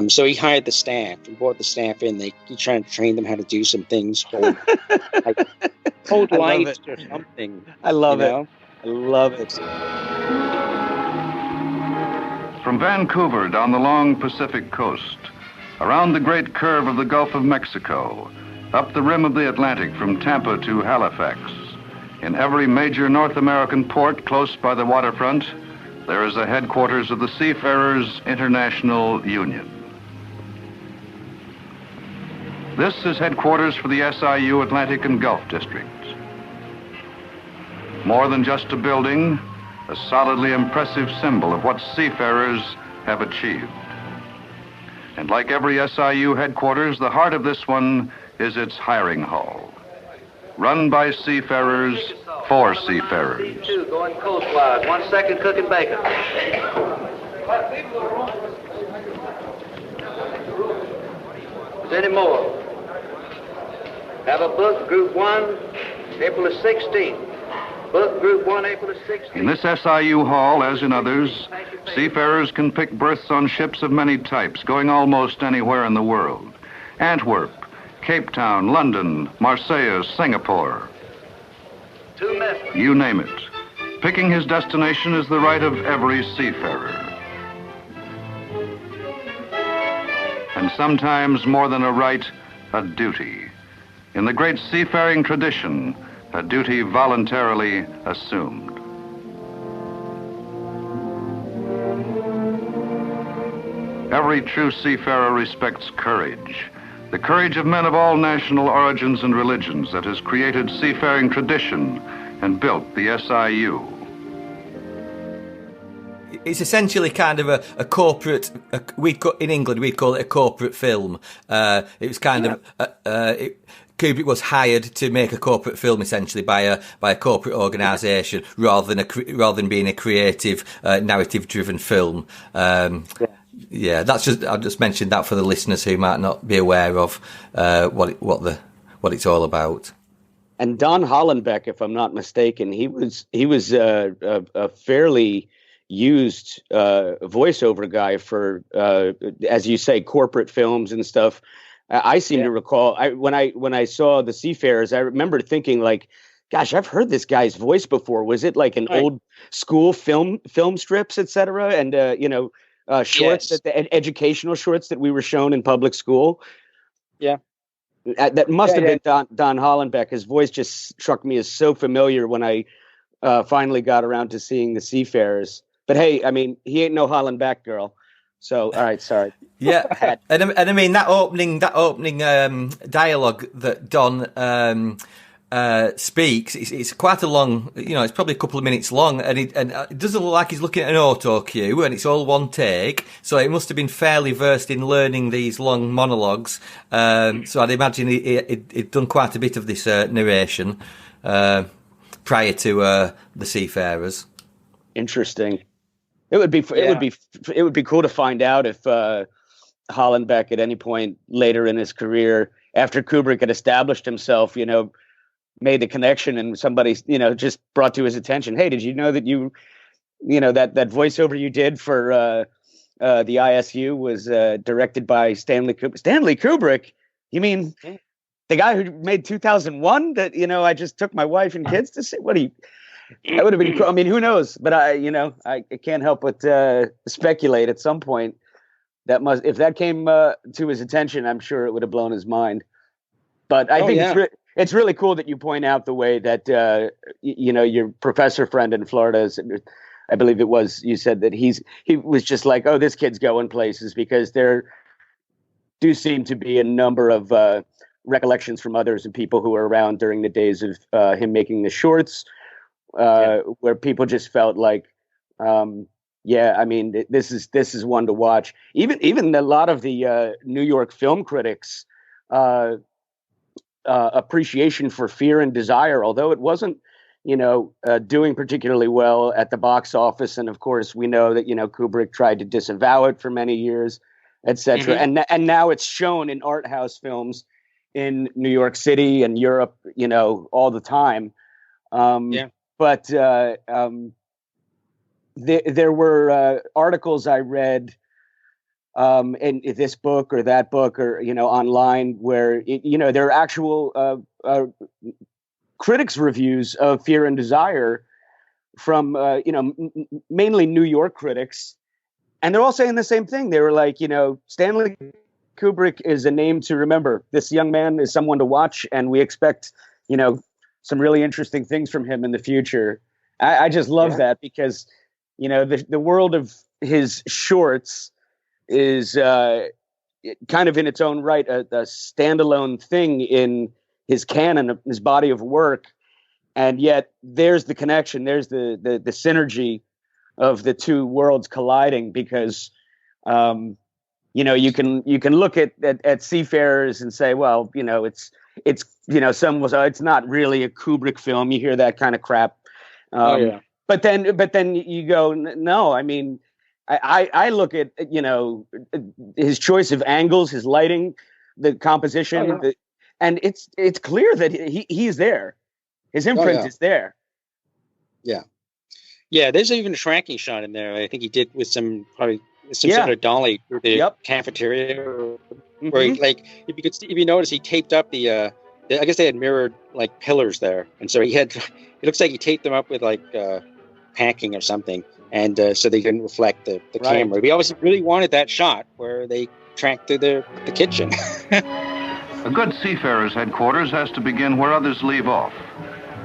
So he hired the staff. He brought the staff in. He tried to train them how to do some things, hold lights or something. I love it. I love it. From Vancouver down the long Pacific coast, around the great curve of the Gulf of Mexico, up the rim of the Atlantic from Tampa to Halifax, in every major North American port close by the waterfront, there is a headquarters of the Seafarers International Union. This is headquarters for the SIU Atlantic and Gulf District. More than just a building, a solidly impressive symbol of what seafarers have achieved. And like every SIU headquarters, the heart of this one is its hiring hall. Run by seafarers for seafarers. Going coastwise, 1 second cooking bacon. Is there any more? Have a book, Group 1, April the 16th. Book, Group 1, April the 16th. In this SIU hall, as in others, seafarers can pick berths on ships of many types, going almost anywhere in the world. Antwerp, Cape Town, London, Marseille, Singapore. You name it. Picking his destination is the right of every seafarer. And sometimes more than a right, a duty. In the great seafaring tradition, a duty voluntarily assumed. Every true seafarer respects courage. The courage of men of all national origins and religions that has created seafaring tradition and built the SIU. It's essentially kind of a corporate. In England, we'd call it a corporate film. It was kind of. Kubrick was hired to make a corporate film, essentially by a corporate organisation, rather than being a creative, narrative-driven film. Yeah, that's just. I'll just mention that for the listeners who might not be aware of what it's all about. And Don Hollenbeck, if I'm not mistaken, he was a fairly used voiceover guy for, as you say, corporate films and stuff. I seem to recall when I saw the Seafarers, I remember thinking like gosh, I've heard this guy's voice before. Was it like an old school film strips, etc., and shorts, Yes. the educational shorts that we were shown in public school? Yeah. That must have been Don Hollenbeck. His voice just struck me as so familiar when I finally got around to seeing the Seafarers. But hey, I mean, he ain't no Hollenbeck girl. So, all right, sorry. Yeah, and I mean that opening dialogue that Don speaks. It's quite a long, it's probably a couple of minutes long, and it doesn't look like he's looking at an auto cue, and it's all one take. So it must have been fairly versed in learning these long monologues. So I'd imagine he'd done quite a bit of this narration prior to the Seafarers. Interesting. It would be cool to find out if Hollenbeck at any point later in his career, after Kubrick had established himself, made the connection and somebody, just brought to his attention, hey, did you know that that voiceover you did for the ISU was directed by Stanley Kubrick? Stanley Kubrick? You mean the guy who made 2001 that, I just took my wife and kids to see? That would have been cool. I mean, who knows? But I can't help but speculate at some point if that came to his attention, I'm sure it would have blown his mind. But I think it's really cool that you point out the way that your professor friend in Florida, I believe it was, you said that he was just like, oh, this kid's going places, because there do seem to be a number of recollections from others and people who were around during the days of him making the shorts. Where people just felt like, I mean, this is one to watch. Even a lot of the New York film critics' appreciation for Fear and Desire, although it wasn't, doing particularly well at the box office, and of course we know that Kubrick tried to disavow it for many years, etc. Mm-hmm. And now it's shown in art house films in New York City and Europe, all the time. But there were articles I read in this book or that book or, online where, there are actual critics' reviews of Fear and Desire from, mainly New York critics. And they're all saying the same thing. They were like, Stanley Kubrick is a name to remember. This young man is someone to watch, and we expect, some really interesting things from him in the future. I just love that, because, the world of his shorts is kind of in its own right, a standalone thing in his canon of his body of work. And yet there's the connection, there's the synergy of the two worlds colliding, because, you can look at Seafarers and say, well, it's it's not really a Kubrick film. You hear that kind of crap. But then you go, no, I mean, I look at, his choice of angles, his lighting, the composition, and it's clear that he's there. His imprint is there. Yeah. Yeah. There's even a tracking shot in there. I think he did with some sort of dolly through the cafeteria, where he, like, if you notice, he taped up the I guess they had mirrored like pillars there, and so it looks like he taped them up with like packing or something, and so they can reflect the camera. We obviously really wanted that shot where they tracked through the kitchen. A good seafarer's headquarters has to begin where others leave off.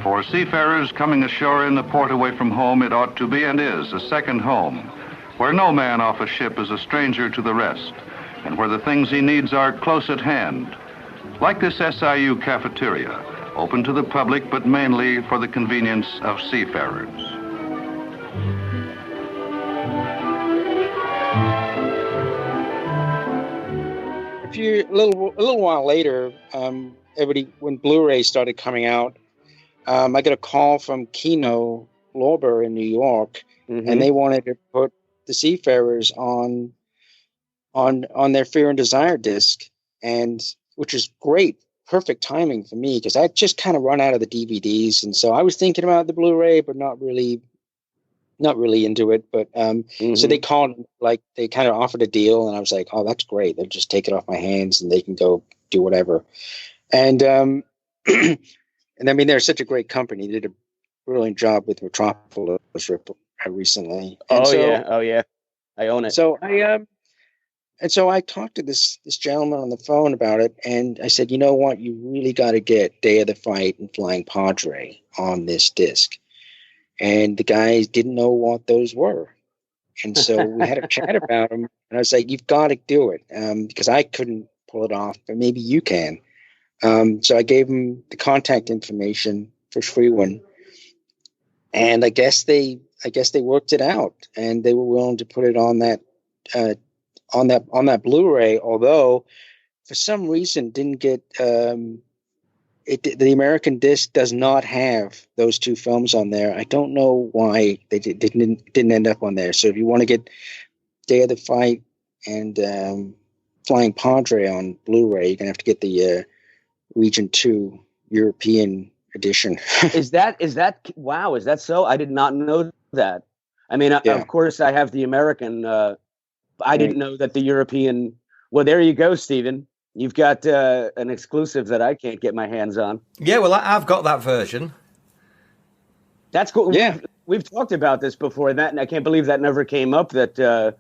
For seafarers coming ashore in the port away from home, it ought to be and is a second home, where no man off a ship is a stranger to the rest, and where the things he needs are close at hand. Like this SIU cafeteria, open to the public, but mainly for the convenience of seafarers. A little while later, when Blu-ray started coming out, I got a call from Kino Lorber in New York, and they wanted to put the Seafarers on their Fear and Desire disc, and which is great, perfect timing for me, because I just kind of run out of the DVDs, and so I was thinking about the Blu-ray, but not really into it. But so they called, like, they kind of offered a deal, and I was like, oh, that's great. They'll just take it off my hands, and they can go do whatever. And And I mean, they're such a great company. They did a brilliant job with Metropolis recently. And Oh yeah, I own it. So I talked to this gentleman on the phone about it, and I said, you know what, you really got to get Day of the Fight and Flying Padre on this disc. And the guys didn't know what those were. And so we had a chat about them, and I was like, you've got to do it, because I couldn't pull it off, but maybe you can. So I gave them the contact information for Freeman, and I guess they worked it out, and they were willing to put it on that Blu-ray. Although for some reason didn't get the American disc does not have those two films on there. I don't know why they didn't end up on there. So if you want to get Day of the Fight and Flying Padre on Blu-ray, you're gonna have to get the Region 2 European edition. Is that wow? Is that so? I did not know that. I mean, of course, I have the American. I didn't know that the European. Well, there you go, Stephen. You've got an exclusive that I can't get my hands on. Yeah, well, I've got that version. That's cool. Yeah, we've talked about this before. And I can't believe that never came up. That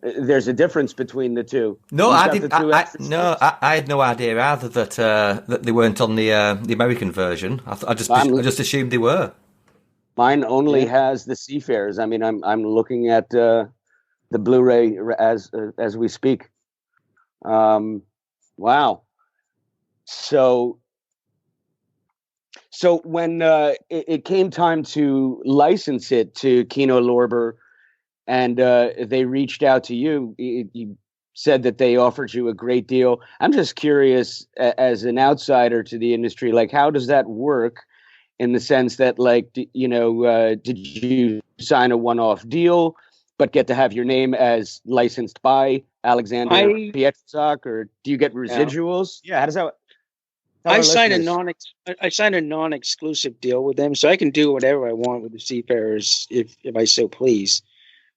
there's a difference between the two. No, I didn't. I had no idea either that they weren't on the American version. I just assumed they were. Mine only has the Seafarers. I mean, I'm looking at the Blu-ray as we speak. Wow. So when it came time to license it to Kino Lorber, and they reached out to you, you said that they offered you a great deal. I'm just curious, as an outsider to the industry, like, how does that work? In the sense that, like, did you sign a one-off deal, but get to have your name as licensed by Alexander Pietrzak, or do you get residuals? Yeah, how does that? I signed a non-exclusive deal with them, so I can do whatever I want with the Seafarers if I so please.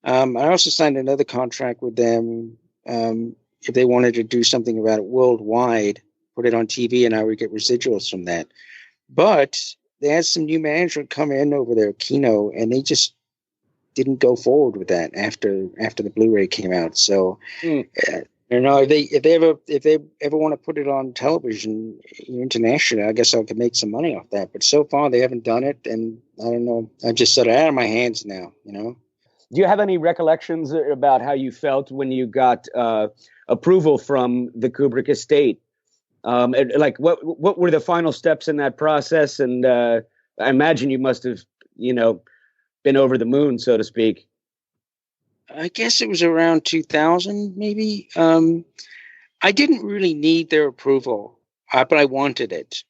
I also signed another contract with them if they wanted to do something about it worldwide, put it on TV, and I would get residuals from that. But they had some new management come in over there, Kino, and they just didn't go forward with that after the Blu-ray came out. So, if they ever want to put it on television internationally, I guess I could make some money off that. But so far, they haven't done it, and I don't know. I just sort of out of my hands now. Do you have any recollections about how you felt when you got approval from the Kubrick estate? Like, what were the final steps in that process? And I imagine you must have, been over the moon, so to speak. I guess it was around 2000, maybe. I didn't really need their approval, but I wanted it.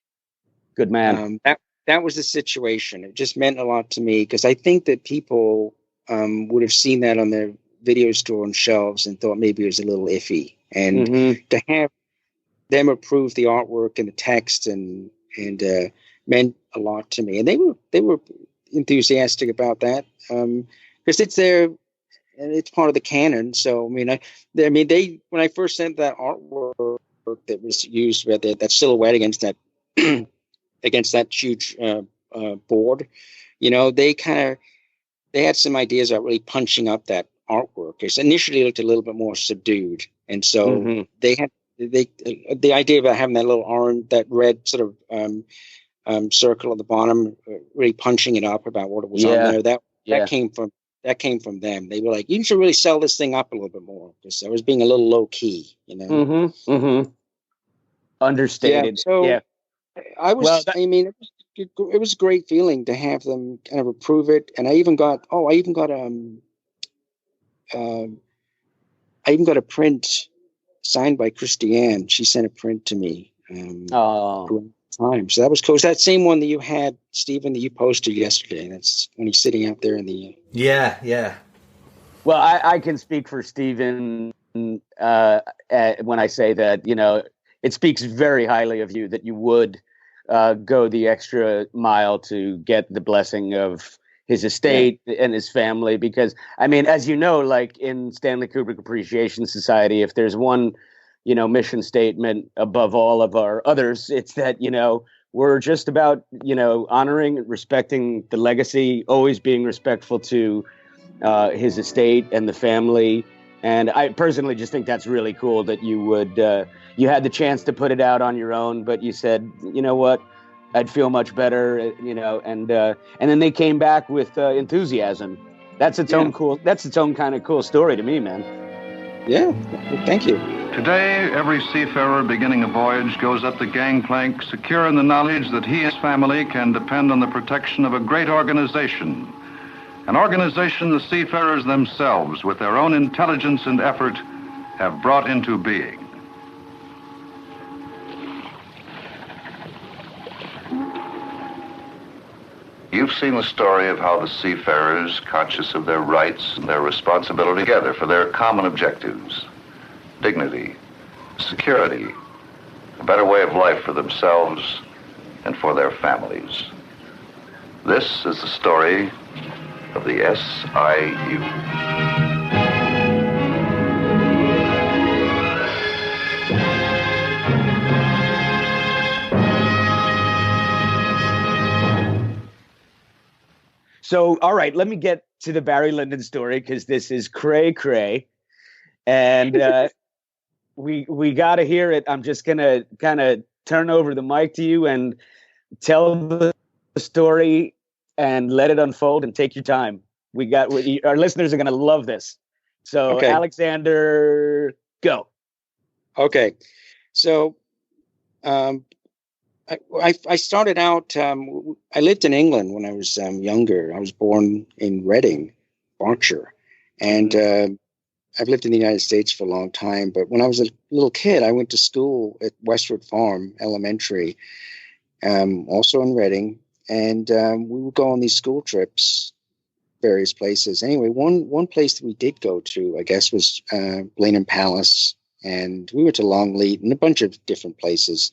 Good man. That was the situation. It just meant a lot to me, because I think that people would have seen that on their video store and shelves and thought maybe it was a little iffy. And to have them approve the artwork and the text and meant a lot to me. And they were enthusiastic about that, because it's there and it's part of the canon. So when I first sent that artwork that was used with that silhouette against that huge board, they had some ideas about really punching up that artwork. It initially looked a little bit more subdued, and so they had the idea about having that little orange, that red sort of circle at the bottom, really punching it up about what it was on there. That came from them. They were like, you should really sell this thing up a little bit more, because I was being a little low key, Understated. I was. It was a great feeling to have them kind of approve it, and I even got a print signed by Christiane. She sent a print to me. Time. So that was cool. It's that same one that you had, Stephen, that you posted yesterday. That's when he's sitting out there in the. Yeah. Well, I can speak for Stephen when I say that, it speaks very highly of you that you would go the extra mile to get the blessing of his estate and his family. Because, I mean, as you know, like in Stanley Kubrick Appreciation Society, if there's one mission statement above all of our others, it's that, were just about, honoring and respecting the legacy, always being respectful to his estate and the family. And I personally just think that's really cool that you had the chance to put it out on your own, but you said, you know what, I'd feel much better, and then they came back with enthusiasm. That's its own kind of cool story to me, man. Yeah, thank you. Today, every seafarer beginning a voyage goes up the gangplank secure in the knowledge that he and his family can depend on the protection of a great organization. An organization the seafarers themselves, with their own intelligence and effort, have brought into being. You've seen the story of how the seafarers, conscious of their rights and their responsibility together for their common objectives, dignity, security, a better way of life for themselves and for their families. This is the story of the SIU. So, all right, let me get to the Barry Lyndon story, because this is cray, and we got to hear it. I'm just gonna kind of turn over the mic to you and tell the story and let it unfold and take your time. Our listeners are gonna love this. So, okay. Alexander, go. Okay, so I started out. I lived in England when I was younger. I was born in Reading, Berkshire, and I've lived in the United States for a long time. But when I was a little kid, I went to school at Westwood Farm Elementary, also in Reading, and we would go on these school trips, various places. Anyway, one place that we did go to, I guess, was Blenheim Palace, and we went to Longleat and a bunch of different places.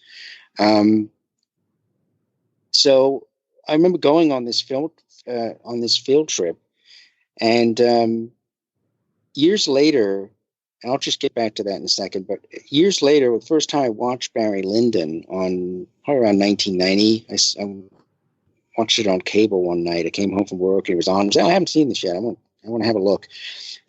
So I remember going on this field trip, and years later, and I'll just get back to that in a second, but years later, the first time I watched Barry Lyndon on probably around 1990, I watched it on cable one night. I came home from work and it was on. I was like, I haven't seen this yet. I want to have a look.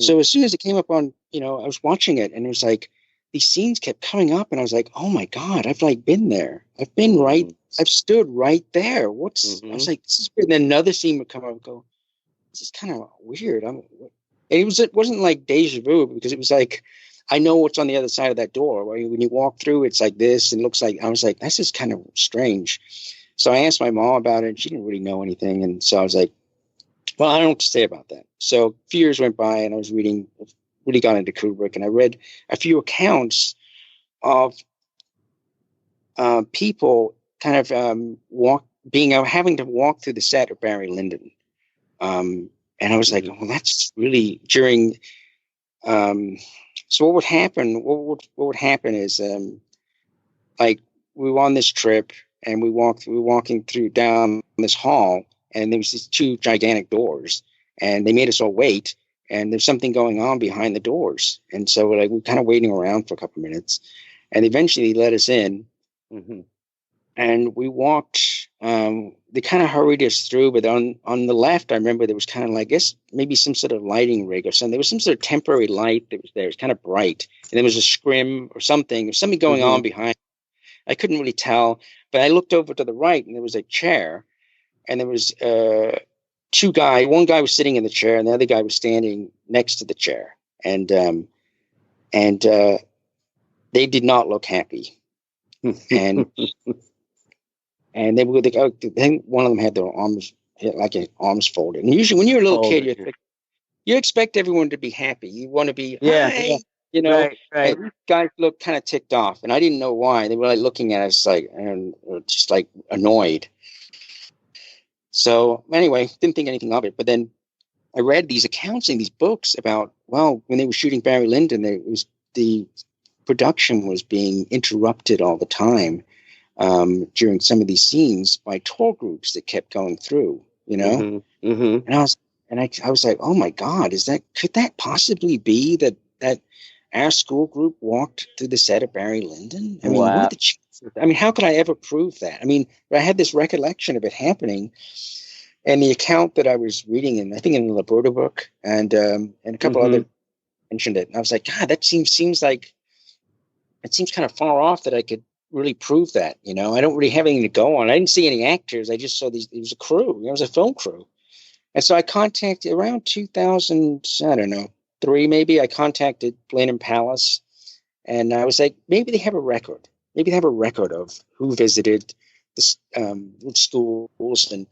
So as soon as it came up on, I was watching it, and it was like these scenes kept coming up, and I was like, oh my God, I've like been there. I've been right. I've stood right there. I was like, this is weird. And then another scene would come up and go, this is kind of weird. And it wasn't like deja vu, because it was like, I know what's on the other side of that door. When you walk through, it's like this, and it looks like, I was like, this is kind of strange. So I asked my mom about it, and she didn't really know anything. And so I was like, well, I don't know what to say about that. So a few years went by, and I was really got into Kubrick, and I read a few accounts of people kind of having to walk through the set of Barry Lyndon. And I was like, well, that's really during. So what would happen? What would happen is, like, we were on this trip, and we were walking through down this hall, and there was these two gigantic doors, and they made us all wait, and there's something going on behind the doors, and so we're kind of waiting around for a couple of minutes, and eventually they let us in, and we walked. They kind of hurried us through, but on the left, I remember there was kind of like, I guess maybe some sort of lighting rig or something. There was some sort of temporary light that was there. It was kind of bright, and there was a scrim or something. There was something going on behind. I couldn't really tell, but I looked over to the right, and there was a chair, and there was two guys. One guy was sitting in the chair, and the other guy was standing next to the chair, and they did not look happy, and they were. I think one of them had their arms folded. And usually, when you're a little kid, you expect everyone to be happy. You want to be, hey, Right. And these guys looked kind of ticked off, and I didn't know why. They were like looking at us and just like annoyed. So anyway, didn't think anything of it. But then I read these accounts in these books about, well, when they were shooting Barry Lyndon, the production was being interrupted all the time during some of these scenes by tour groups that kept going through, And I was like, oh my God, could that possibly be that our school group walked through the set of Barry Lyndon? I mean, what are the chances I mean, how could I ever prove that? I mean, I had this recollection of it happening, and the account that I was reading in, I think in the Laporta book, and a couple other mentioned it. And I was like, God, that seems kind of far off that I could really prove that. You know, I don't really have anything to go on. I didn't see any actors. I just saw it was a crew. It was a film crew. And so I contacted around 2000, I don't know, 3 maybe. I contacted Blenheim Palace, and I was like, maybe they have a record. Maybe they have a record of who visited the schools, and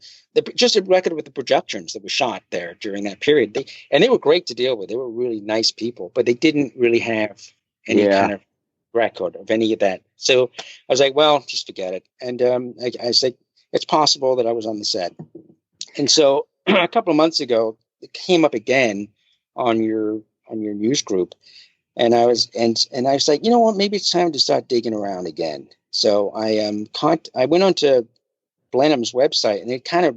just a record with the projections that were shot there during that period. They were great to deal with. They were really nice people, but they didn't really have any kind of record of any of that. So I was like, well, just forget it. And I said, it's possible that I was on the set. And so a couple of months ago, it came up again on your news group, and I was like, you know what, maybe it's time to start digging around again. So I went onto Blenheim's website, and they've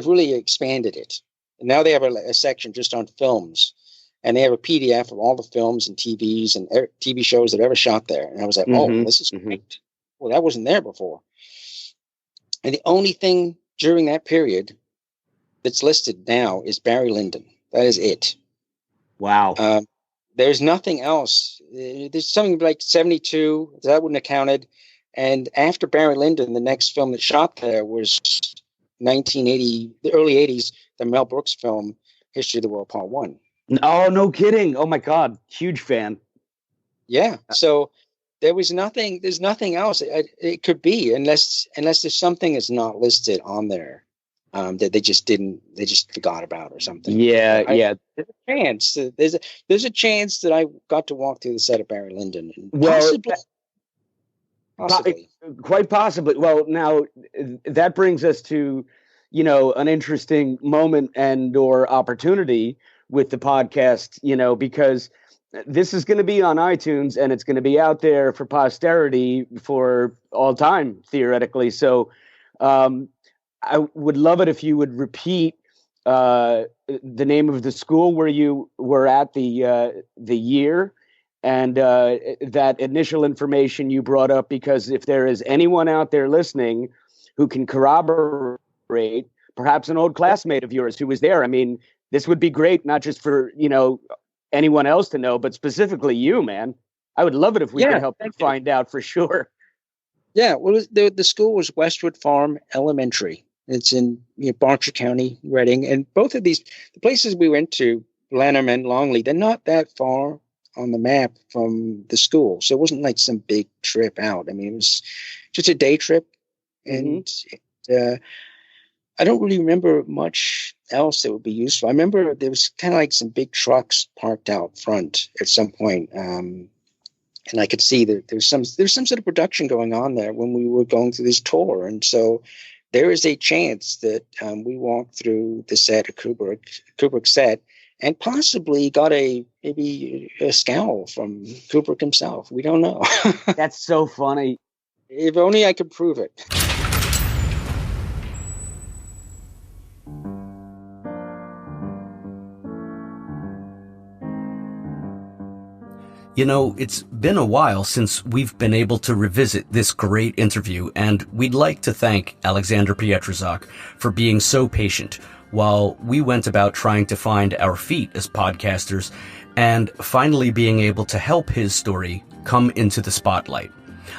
really expanded it. And now they have a section just on films, and they have a PDF of all the films and TVs and TV shows that ever shot there. And I was like, oh, this is great. Well, that wasn't there before. And the only thing during that period that's listed now is Barry Lyndon. That is it. Wow. There's nothing else. There's something like 72 that wouldn't have counted. And after Barry Lyndon, the next film that shot there was 1980, the early 80s, the Mel Brooks film History of the World Part 1. Oh, no kidding. Oh my God. Huge fan. Yeah. So there's nothing else it could be unless there's something that's not listed on there. That they just forgot about or something. Yeah. There's a chance. There's a chance that I got to walk through the set of Barry Lyndon. Possibly. Quite possibly. Well, now that brings us to, an interesting moment and or opportunity with the podcast, because this is going to be on iTunes and it's going to be out there for posterity for all time, theoretically. So, I would love it if you would repeat the name of the school where you were at, the year, and that initial information you brought up, because if there is anyone out there listening who can corroborate, perhaps an old classmate of yours who was there, I mean, this would be great, not just for, anyone else to know, but specifically you, man. I would love it if we could help you find out for sure. Yeah, well, the school was Westwood Farm Elementary. It's in Berkshire County, Reading, and both of the places we went to, Blenheim and Longley, they're not that far on the map from the school, so it wasn't like some big trip out. I mean, it was just a day trip, and I don't really remember much else that would be useful. I remember there was kind of like some big trucks parked out front at some point, and I could see that there's some sort of production going on there when we were going through this tour, and so there is a chance that we walked through the set of Kubrick set, and possibly got maybe a scowl from Kubrick himself. We don't know. That's so funny. If only I could prove it. It's been a while since we've been able to revisit this great interview, and we'd like to thank Alexander Pietrzak for being so patient while we went about trying to find our feet as podcasters and finally being able to help his story come into the spotlight.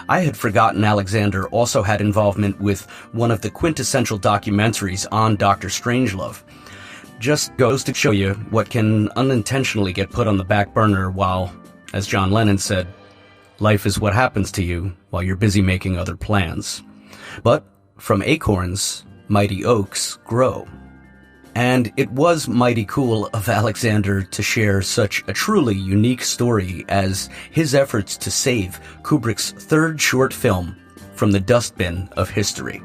I had forgotten Alexander also had involvement with one of the quintessential documentaries on Dr. Strangelove. Just goes to show you what can unintentionally get put on the back burner while, as John Lennon said, life is what happens to you while you're busy making other plans. But from acorns, mighty oaks grow. And it was mighty cool of Alexander to share such a truly unique story as his efforts to save Kubrick's third short film from the dustbin of history.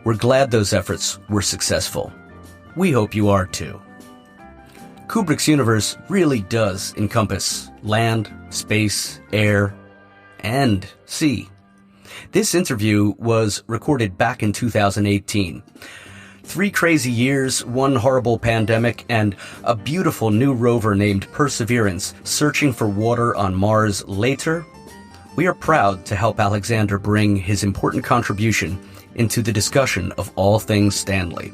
We're glad those efforts were successful. We hope you are too. Kubrick's universe really does encompass land, space, air, and sea. This interview was recorded back in 2018. 3 crazy years, 1 horrible pandemic, and a beautiful new rover named Perseverance searching for water on Mars later we are proud to help Alexander bring his important contribution into the discussion of all things Stanley.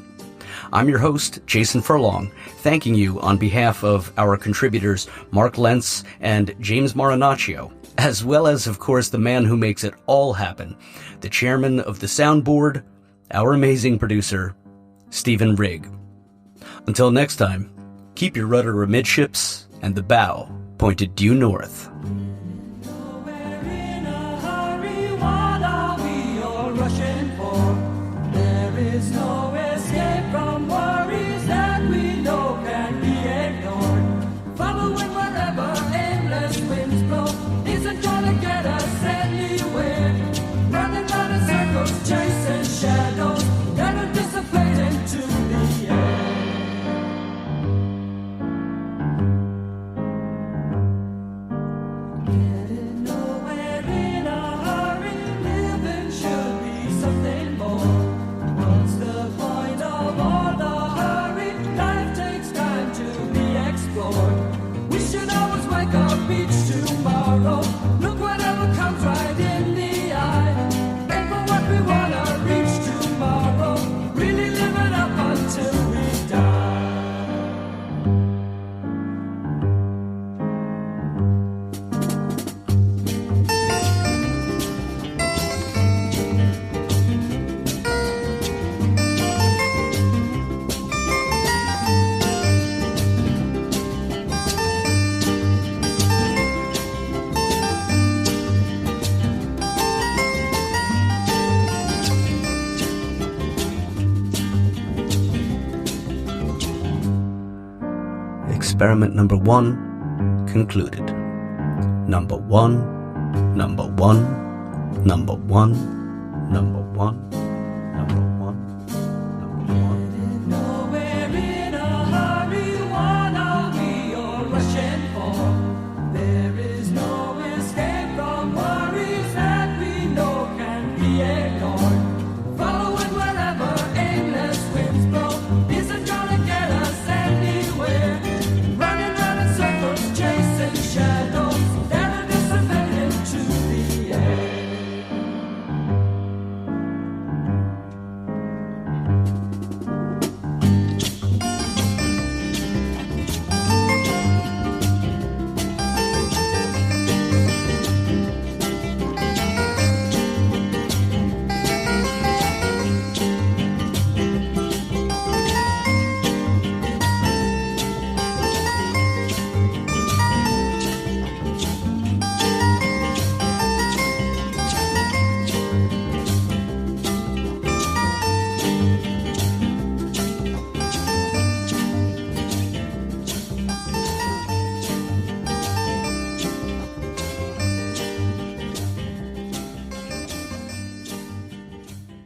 I'm your host, Jason Furlong, thanking you on behalf of our contributors Mark Lentz and James Marinaccio, as well as, of course, the man who makes it all happen, the chairman of the soundboard, our amazing producer, Stephen Rigg. Until next time, keep your rudder amidships and the bow pointed due north. Experiment number 1 concluded. Number 1, number 1, number 1, number 1, number 1.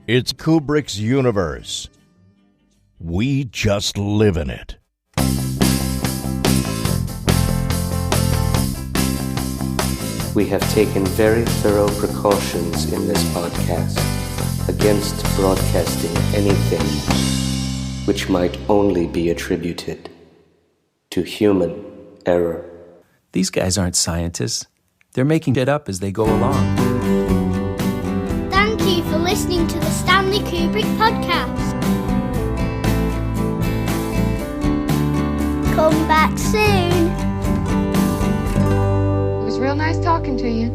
It's Kubrick's universe. We just live in it. We have taken very thorough precautions in this podcast against broadcasting anything which might only be attributed to human error. These guys aren't scientists. They're making it up as they go along. Thank you for listening to the Stanley Kubrick podcast. Come back soon. It was real nice talking to you.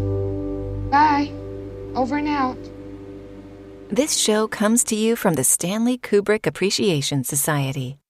Bye. Over and out. This show comes to you from the Stanley Kubrick Appreciation Society.